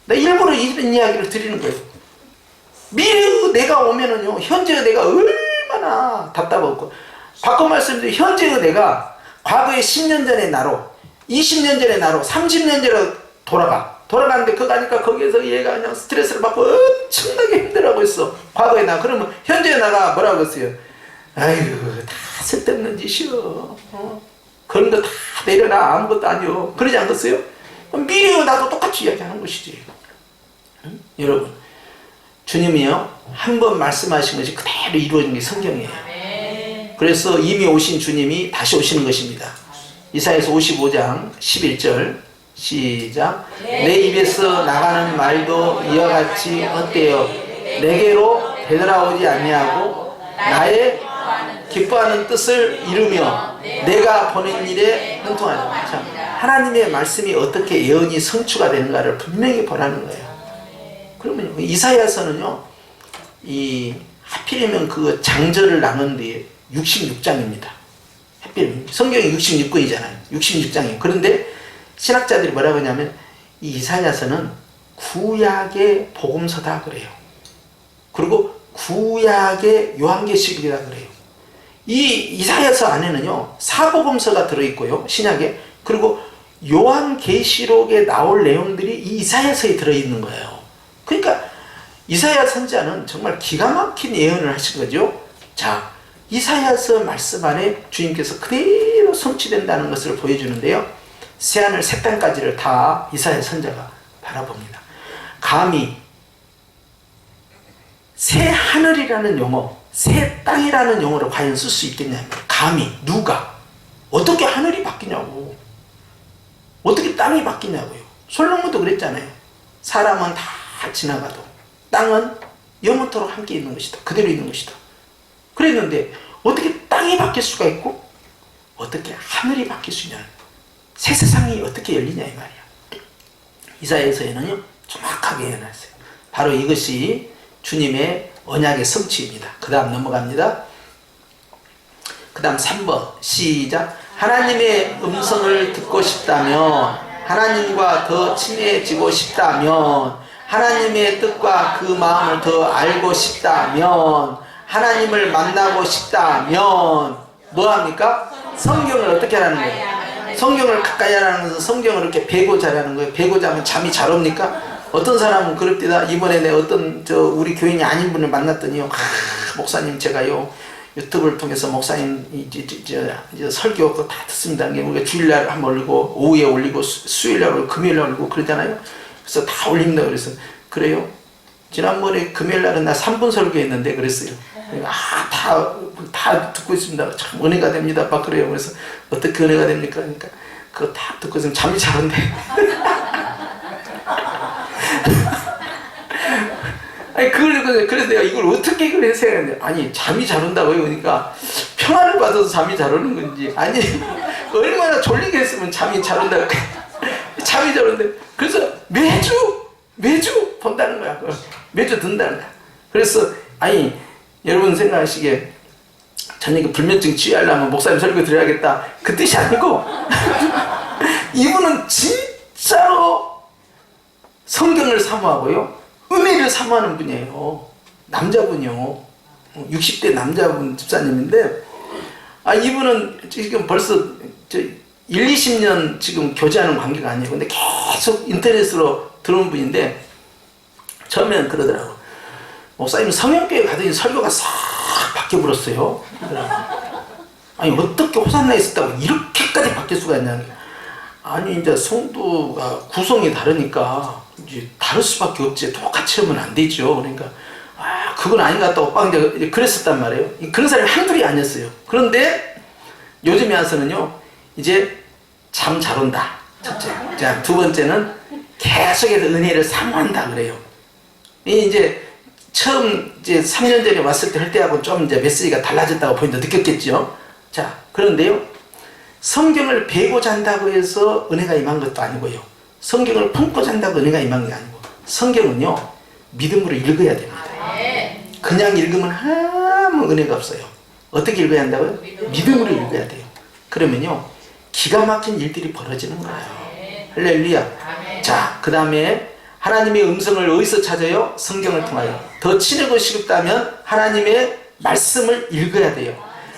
내가 일부러 이런 이야기를 드리는 거예요. 미래의 내가 오면은요, 현재의 내가 얼마나 답답하고. 바꿔 말씀드리면 현재의 내가 과거의 10년 전의 나로, 20년 전의 나로, 30년 전에 돌아가는데 그거 가니까 거기에서 얘가 그냥 스트레스를 받고 엄청나게 힘들어하고 있어. 과거의 나. 그러면 현재의 나가 뭐라고 했어요? 아이고 다 쓸데없는 짓이요. 그런 거 다 내려놔. 아무것도 아니요. 그러지 않겠어요? 미래의 나도 똑같이 이야기하는 것이지. 응? 여러분, 주님이요 한 번 말씀하신 것이 그대로 이루어진 게 성경이에요. 그래서 이미 오신 주님이 다시 오시는 것입니다. 이사야서 55장 11절 시작. 내 입에서 나가는 말도 이와 같이 헛되어 내게로 되돌아오지 아니하고 나의 기뻐하는 뜻을 이루며 내가 보낸 일에 형통하리라. 자, 하나님의 말씀이 어떻게 예언이 성취가 되는가를 분명히 보라는 거예요. 그러면 이사야서는요, 하필이면 그 장절을 나누는데 66장입니다. 하필이면 성경이 66권이잖아요. 66장이에요. 그런데 신학자들이 뭐라고 하냐면 이 이사야서는 구약의 복음서다 그래요. 그리고 구약의 요한계시록이다 그래요. 이 이사야서 안에는요, 사복음서가 들어있고요, 신약에. 그리고 요한계시록에 나올 내용들이 이 이사야서에 들어있는 거예요. 그러니까 이사야 선지자는 정말 기가 막힌 예언을 하신 거죠. 자, 이사야서 말씀 안에 주님께서 그대로 성취된다는 것을 보여주는데요, 새하늘 새 땅까지를 다 이사야 선지자가 바라봅니다. 감히 새 하늘이라는 용어, 새 땅이라는 용어를 과연 쓸 수 있겠냐. 감히 누가 어떻게 하늘이 바뀌냐고, 어떻게 땅이 바뀌냐고요. 솔로몬도 그랬잖아요. 사람은 다 지나가도 땅은 영원토록 함께 있는 것이다, 그대로 있는 것이다 그랬는데 어떻게 땅이 바뀔 수가 있고 어떻게 하늘이 바뀔 수 있냐, 새 세상이 어떻게 열리냐 이 말이야. 이사야서에는요 정확하게 예언했어요. 바로 이것이 주님의 언약의 성취입니다. 그 다음 넘어갑니다. 그 다음 3번 시작. 하나님의 음성을 듣고 싶다면, 하나님과 더 친해지고 싶다면, 하나님의 뜻과 그 마음을 더 알고 싶다면, 하나님을 만나고 싶다면 뭐합니까? 성경을 어떻게 하라는 거예요? 성경을 가까이 하라는 것은 성경을 이렇게 배고자 하라는 거예요. 배고자 하면 잠이 잘 옵니까? 어떤 사람은 그럽디다. 이번에 내 어떤 우리 교인이 아닌 분을 만났더니요, 목사님 제가요 유튜브를 통해서 목사님 설교 그거 다 듣습니다. 우리가 주일날 한번 올리고 오후에 올리고 수요일날 올리고 금요일날 올리고 그러잖아요. 그래서 다 올립니다. 그래서 그래요? 지난번에 금요일날은 나 3분 설교했는데 그랬어요. 다 듣고 있습니다. 참 은혜가 됩니다. 막 그래요. 그래서 어떻게 은혜가 됩니까? 그러니까 그거 다 듣고 있으면 잠이 잘 온대. 아니 그래서 내가 이걸 어떻게 그래서 해야 되는데, 아니 잠이 잘 온다고요. 그러니까 평안을 받아서 잠이 잘 오는 건지, 아니 얼마나 졸리게 했으면 잠이 잘 온다고. 잠이 잘 오는데, 그래서 매주 본다는 거야. 매주 듣는다는 거야. 그래서 아니 여러분 생각하시기에 저녁에 불면증 치유하려면 목사님 설교 드려야겠다 그 뜻이 아니고 이분은 진짜로 성경을 사모하고요, 은혜를 사모하는 분이에요. 남자분이요. 60대 남자분 집사님인데, 이분은 지금 벌써 20년 지금 교제하는 관계가 아니에요. 근데 계속 인터넷으로 들어온 분인데, 처음에는 그러더라고. 목사님 성형교회 가더니 설교가 싹 바뀌어버렸어요. 아니 어떻게 호산나 있었다고 이렇게까지 바뀔 수가 있냐. 아니 이제 성도가 구성이 다르니까 이제 다를 수밖에 없지, 똑같이 하면 안 되죠. 그러니까 그건 아닌 것 같다고 막 이제 그랬었단 말이에요. 그런 사람이 한둘이 아니었어요. 그런데 요즘에 와서는요 이제 잠 잘 온다, 첫째. 자, 두 번째는 계속해서 은혜를 사모한다 그래요. 이제 처음 이제 3년 전에 왔을 때 할 때하고 좀 이제 메시지가 달라졌다고 본인도 느꼈겠죠. 자, 그런데요, 성경을 베고 잔다고 해서 은혜가 임한 것도 아니고요, 성경을 품고 잔다고 은혜가 임한 게 아니고, 성경은요 믿음으로 읽어야 됩니다. 그냥 읽으면 아무 은혜가 없어요. 어떻게 읽어야 한다고요? 믿음으로 읽어야 돼요. 그러면요 기가 막힌 일들이 벌어지는 거예요. 할렐루야. 자, 그 다음에 하나님의 음성을 어디서 찾아요? 성경을 통하여. 더 친하고 싶다면 하나님의 말씀을 읽어야 돼요.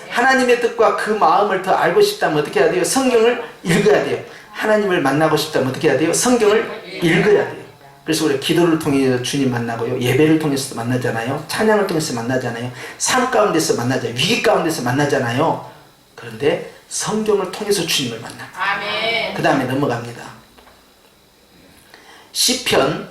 하나님의 뜻과 그 마음을 더 알고 싶다면 어떻게 해야 돼요? 성경을 읽어야 돼요. 하나님을 만나고 싶다면 어떻게 해야 돼요? 성경을 읽어야 돼요. 그래서 우리가 기도를 통해서 주님 만나고요, 예배를 통해서도 만나잖아요, 찬양을 통해서 만나잖아요, 삶 가운데서 만나잖아요, 위기 가운데서 만나잖아요. 그런데 성경을 통해서 주님을 만나. 아멘. 그 다음에 넘어갑니다. 시편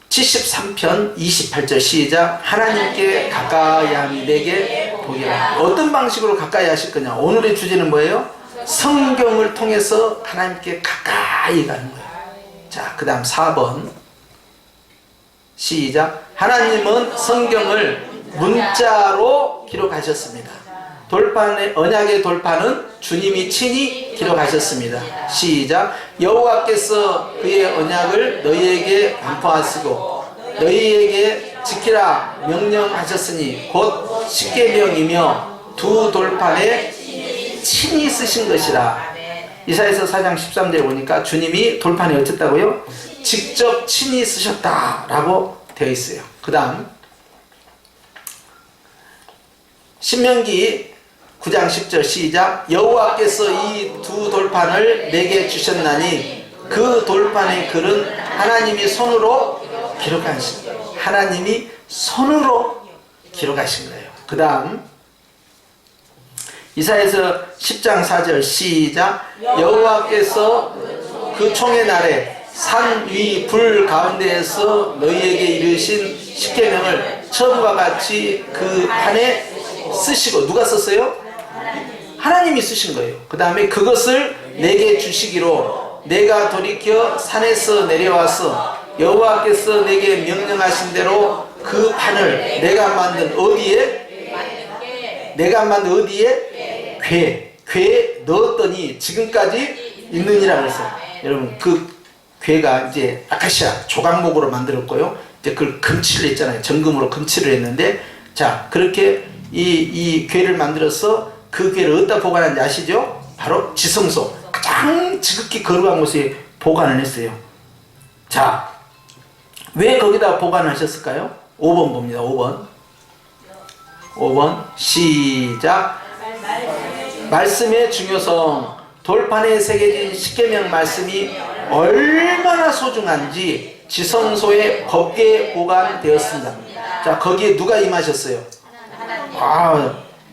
73편 28절 시작. 하나님께 가까이 함이 내게 보기를. 어떤 방식으로 가까이 하실 거냐. 오늘의 주제는 뭐예요? 성경을 통해서 하나님께 가까이 가는 거예요. 자, 그 다음 4번 시작. 하나님은 성경을 문자로 기록하셨습니다. 돌판의 언약의 돌판은 주님이 친히 기록하셨습니다. 시작. 여호와께서 그의 언약을 너희에게 반포하시고 너희에게 지키라 명령하셨으니 곧 십계명이며 두 돌판에 친히 쓰신 것이라. 이사야서 4장 13절에 보니까 주님이 돌판에 어쨌다고요? 직접 친히 쓰셨다라고 되어 있어요. 그 다음 신명기 9장 10절 시작. 여호와께서 이 두 돌판을 내게 주셨나니 그 돌판의 글은 하나님이 손으로 기록하신 거예요. 하나님이 손으로 기록하신 거예요. 그 다음 이사야서 10장 4절 시작. 여호와께서 그 총의 날에 산 위 불 가운데에서 너희에게 이르신 십계명을 처음과 같이 그 판에 쓰시고. 누가 썼어요? 하나님이 쓰신 거예요. 그 다음에 그것을 내게 주시기로 내가 돌이켜 산에서 내려와서 여호와께서 내게 명령하신 대로 그 판을 내가 만든 어디에? 내가 만든 어디에? 궤에 넣었더니 지금까지 있느니라 그랬어요. 여러분 그 궤가 이제 아카시아 조각목으로 만들었고요. 이제 그걸 금칠을 했잖아요. 정금으로 금칠을 했는데, 자 그렇게 이 궤를 만들어서 그 궤를 어디다 보관하는지 아시죠? 바로 지성소, 가장 지극히 거룩한 곳에 보관을 했어요. 자, 왜 거기다 보관하셨을까요? 5번 봅니다. 5번 시작. 말씀의 중요성. 돌판에 새겨진 십계명 말씀이 얼마나 소중한지 지성소에 법궤에 보관되었습니다. 자, 거기에 누가 임하셨어요?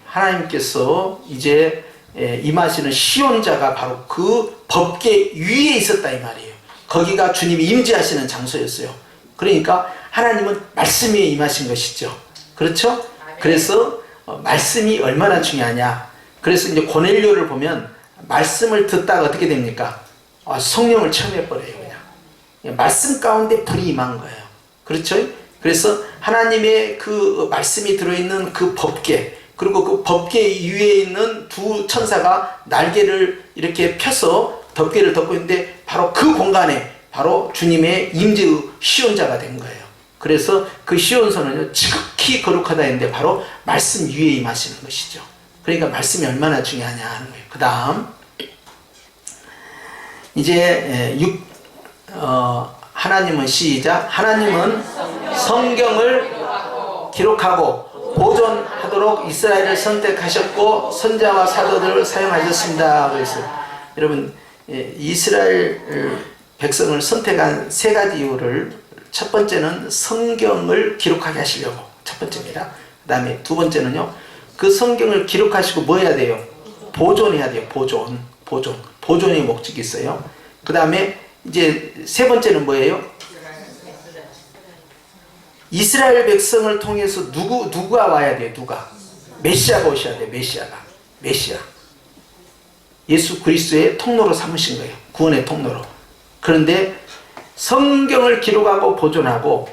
하나님께서 이제 임하시는 시온자가 바로 그 법궤 위에 있었다 이 말이에요. 거기가 주님이 임재하시는 장소였어요. 그러니까 하나님은 말씀에 임하신 것이죠. 그렇죠? 그래서 말씀이 얼마나 중요하냐. 그래서 이제 고넬료를 보면 말씀을 듣다가 어떻게 됩니까? 성령을 체험해버려요. 그냥 말씀 가운데 불이 임한 거예요. 그렇죠? 그래서 하나님의 그 말씀이 들어있는 그 법궤, 그리고 그 법궤 위에 있는 두 천사가 날개를 이렇게 펴서 덮개를 덮고 있는데 바로 그 공간에 바로 주님의 임재의 시온자가 된 거예요. 그래서 그 시온소는요 지극히 거룩하다 했는데 바로 말씀 위에 임하시는 것이죠. 그러니까 말씀이 얼마나 중요하냐 하는 거예요. 그 다음 이제 하나님은 시작. 하나님은 성경을 기록하고 보존하도록 이스라엘을 선택하셨고 선자와 사도들을 사용하셨습니다. 그래서 여러분 이스라엘 백성을 선택한 세 가지 이유를, 첫 번째는 성경을 기록하게 하시려고, 첫 번째입니다. 그 다음에 두 번째는요, 그 성경을 기록하시고 뭐 해야 돼요? 보존해야 돼요. 보존의 목적이 있어요. 그 다음에 이제 세 번째는 뭐예요? 이스라엘 백성을 통해서 누가 와야 돼요? 누가? 메시아가 오셔야 돼요. 메시아. 예수 그리스도의 통로로 삼으신 거예요. 구원의 통로로. 그런데 성경을 기록하고 보존하고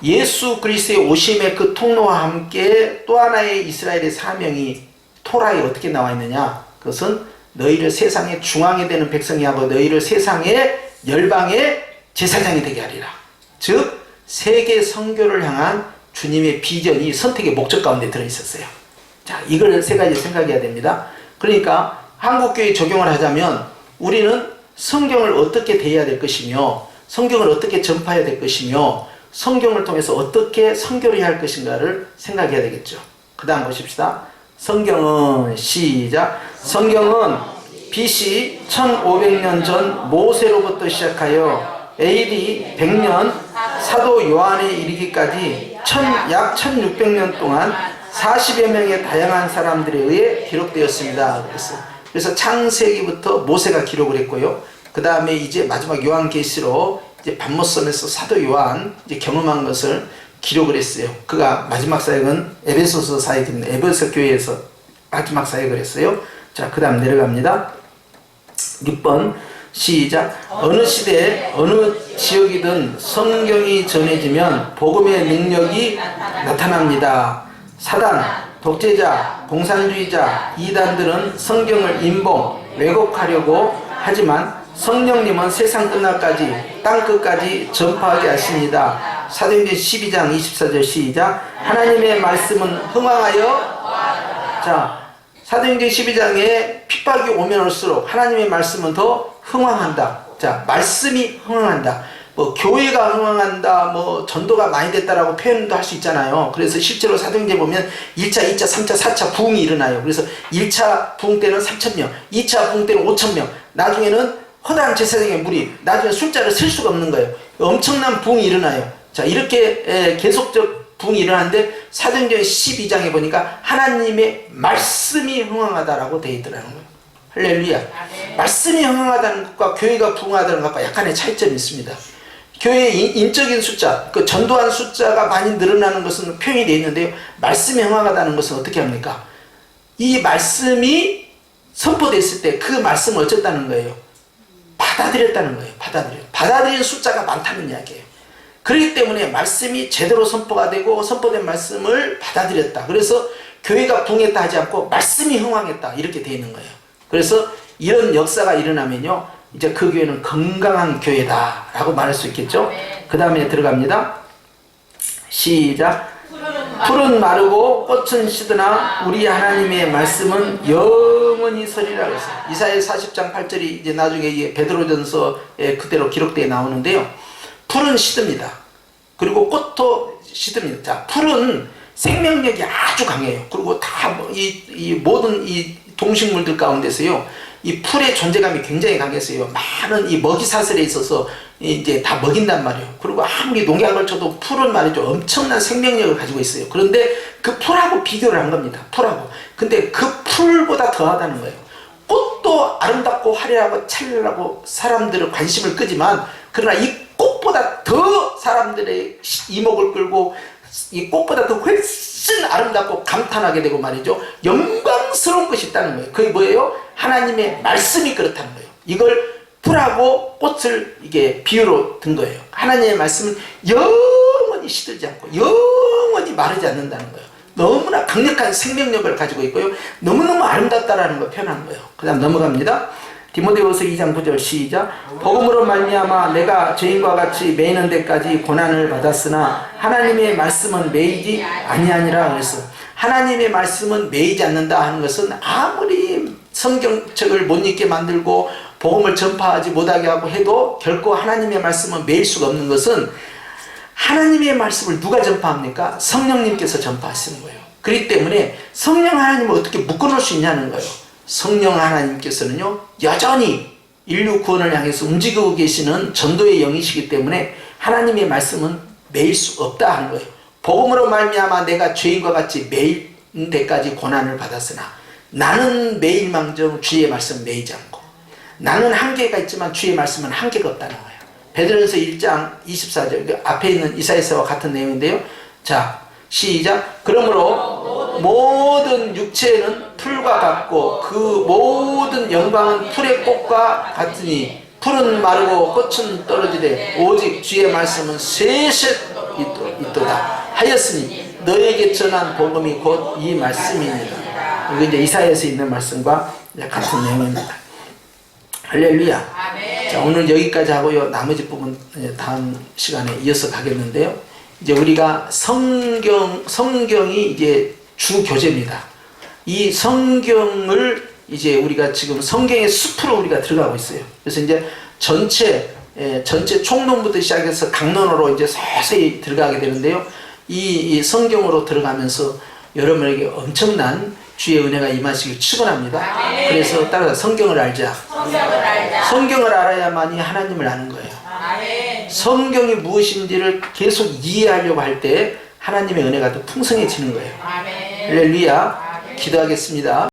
예수 그리스도의 오심의 그 통로와 함께 또 하나의 이스라엘의 사명이 토라에 어떻게 나와 있느냐? 그것은 너희를 세상의 중앙에 되는 백성이 하고 너희를 세상의 열방의 제사장이 되게 하리라. 즉 세계 선교를 향한 주님의 비전이 선택의 목적 가운데 들어있었어요. 자, 이걸 세 가지 생각해야 됩니다. 그러니까 한국교회에 적용을 하자면 우리는 성경을 어떻게 대해야 될 것이며 성경을 어떻게 전파해야 될 것이며 성경을 통해서 어떻게 선교를 해야 할 것인가를 생각해야 되겠죠. 그 다음 보십시다. 성경은 시작. 성경은 BC 1500년 전 모세로부터 시작하여 AD 100년 사도 요한에 이르기까지 약 1600년 동안 40여 명의 다양한 사람들에 의해 기록되었습니다. 그래서 창세기부터 모세가 기록을 했고요. 그 다음에 이제 마지막 요한계시로 이제 patmos섬에서 사도 요한 이제 경험한 것을 기록을 했어요. 그가 마지막 사역은 에베소서 사역입니다. 에베소 교회에서 마지막 사역을 했어요. 자, 그 다음 내려갑니다. 6번 시작. 어느 시대에 어느 지역이든 성경이 전해지면 복음의 능력이 나타납니다. 사단, 독재자, 공산주의자, 이단들은 성경을 인봉, 왜곡하려고 하지만 성령님은 세상 끝날까지 땅끝까지 전파하게 하십니다. 사도행전 12장 24절 시작. 하나님의 말씀은 흥왕하여. 자, 사도행전 12장에 핍박이 오면 올수록 하나님의 말씀은 더 흥왕한다. 자, 말씀이 흥왕한다. 뭐 교회가 흥왕한다, 뭐 전도가 많이 됐다라고 표현도 할 수 있잖아요. 그래서 실제로 사도행전 보면 1차, 2차, 3차, 4차 부흥이 일어나요. 그래서 1차 부흥 때는 3,000명, 2차 부흥 때는 5,000명, 나중에는 허다한 제사장의 무리, 나중에 숫자를 셀 수가 없는 거예요. 엄청난 부흥이 일어나요. 자, 이렇게 계속적 부흥이 일어나는데 사도행전 12장에 보니까 하나님의 말씀이 흥왕하다라고 되어 있더라는 거예요. 할렐루야. 말씀이 흥왕하다는 것과 교회가 부흥하다는 것과 약간의 차이점이 있습니다. 교회의 인적인 숫자, 그 전도한 숫자가 많이 늘어나는 것은 표현이 되어 있는데요. 말씀이 흥왕하다는 것은 어떻게 합니까? 이 말씀이 선포됐을 때 그 말씀을 어쨌다는 거예요? 받아들였다는 거예요. 받아들인 숫자가 많다는 이야기예요. 그렇기 때문에 말씀이 제대로 선포가 되고 선포된 말씀을 받아들였다. 그래서 교회가 부흥했다 하지 않고 말씀이 흥왕했다. 이렇게 되어 있는 거예요. 그래서 이런 역사가 일어나면요, 이제 그 교회는 건강한 교회다 라고 말할 수 있겠죠. 그 다음에 들어갑니다. 시작. 풀은 마르고 꽃은 시드나 우리 하나님의 말씀은 영원히 서리라 그랬어요. 이사야 40장 8절이 이제 나중에 베드로전서에 그대로 기록되어 나오는데요. 풀은 시듭니다. 그리고 꽃도 시듭니다. 자, 풀은 생명력이 아주 강해요. 그리고 다 이 모든 이 동식물들 가운데서요, 이 풀의 존재감이 굉장히 강했어요. 많은 이 먹이 사슬에 있어서 이제 다 먹인단 말이에요. 그리고 아무리 농약을 쳐도 풀은 말이죠, 엄청난 생명력을 가지고 있어요. 그런데 그 풀하고 비교를 한 겁니다. 풀하고. 근데 그 풀보다 더하다는 거예요. 꽃도 아름답고 화려하고 찬란하고 사람들의 관심을 끄지만, 그러나 이 꽃보다 더 사람들의 이목을 끌고 이 꽃보다 더 훨씬 아름답고 감탄하게 되고 말이죠, 영광스러운 것이 있다는 거예요. 그게 뭐예요? 하나님의 말씀이 그렇다는 거예요. 이걸 풀하고 꽃을 이게 비유로 든 거예요. 하나님의 말씀은 영원히 시들지 않고 영원히 마르지 않는다는 거예요. 너무나 강력한 생명력을 가지고 있고요, 너무너무 아름답다라는 걸 표현하는 거예요. 그 다음 넘어갑니다. 디모데후서 2장 9절 시작. 복음으로 말미암아 내가 죄인과 같이 매이는 데까지 고난을 받았으나 하나님의 말씀은 매이지 아니하니라 그랬어. 하나님의 말씀은 매이지 않는다 하는 것은 아무리 성경책을 못 읽게 만들고 복음을 전파하지 못하게 하고 해도 결코 하나님의 말씀은 매일 수가 없는 것은, 하나님의 말씀을 누가 전파합니까? 성령님께서 전파하시는 거예요. 그렇기 때문에 성령 하나님을 어떻게 묶어놓을 수 있냐는 거예요. 성령 하나님께서는요, 여전히 인류 구원을 향해서 움직이고 계시는 전도의 영이시기 때문에 하나님의 말씀은 매일 수 없다 하는 거예요. 복음으로 말미암아 내가 죄인과 같이 매일 때까지 고난을 받았으나 나는 매일망정 주의 말씀 매이지 않고, 나는 한계가 있지만 주의 말씀은 한계가 없다는 거예요. 베드로전서 1장 24절 앞에 있는 이사야서와 같은 내용인데요. 자, 시작. 그러므로 모든 육체는 풀과 같고 그 모든 영광은 풀의 꽃과 같으니 풀은 마르고 꽃은 떨어지되 오직 주의 말씀은 셋셋 있도다 하였으니 너에게 전한 복음이 곧 이 말씀입니다. 이거 이제 이사야에서 있는 말씀과 같은 내용입니다. 할렐루야. 자, 오늘 여기까지 하고요, 나머지 부분 다음 시간에 이어서 가겠는데요. 이제 우리가 성경이 이제 주 교재입니다. 이 성경을 이제 우리가 지금 성경의 숲으로 우리가 들어가고 있어요. 그래서 이제 전체 총론부터 시작해서 강론으로 이제 서서히 들어가게 되는데요. 이 성경으로 들어가면서 여러분에게 엄청난 주의 은혜가 임하시길 축원합니다. 그래서 따라서 성경을 알자. 성경을 알아야만이 하나님을 아는 거예요. 성경이 무엇인지를 계속 이해하려고 할 때 하나님의 은혜가 더 풍성해지는 거예요. 할렐루야. 기도하겠습니다.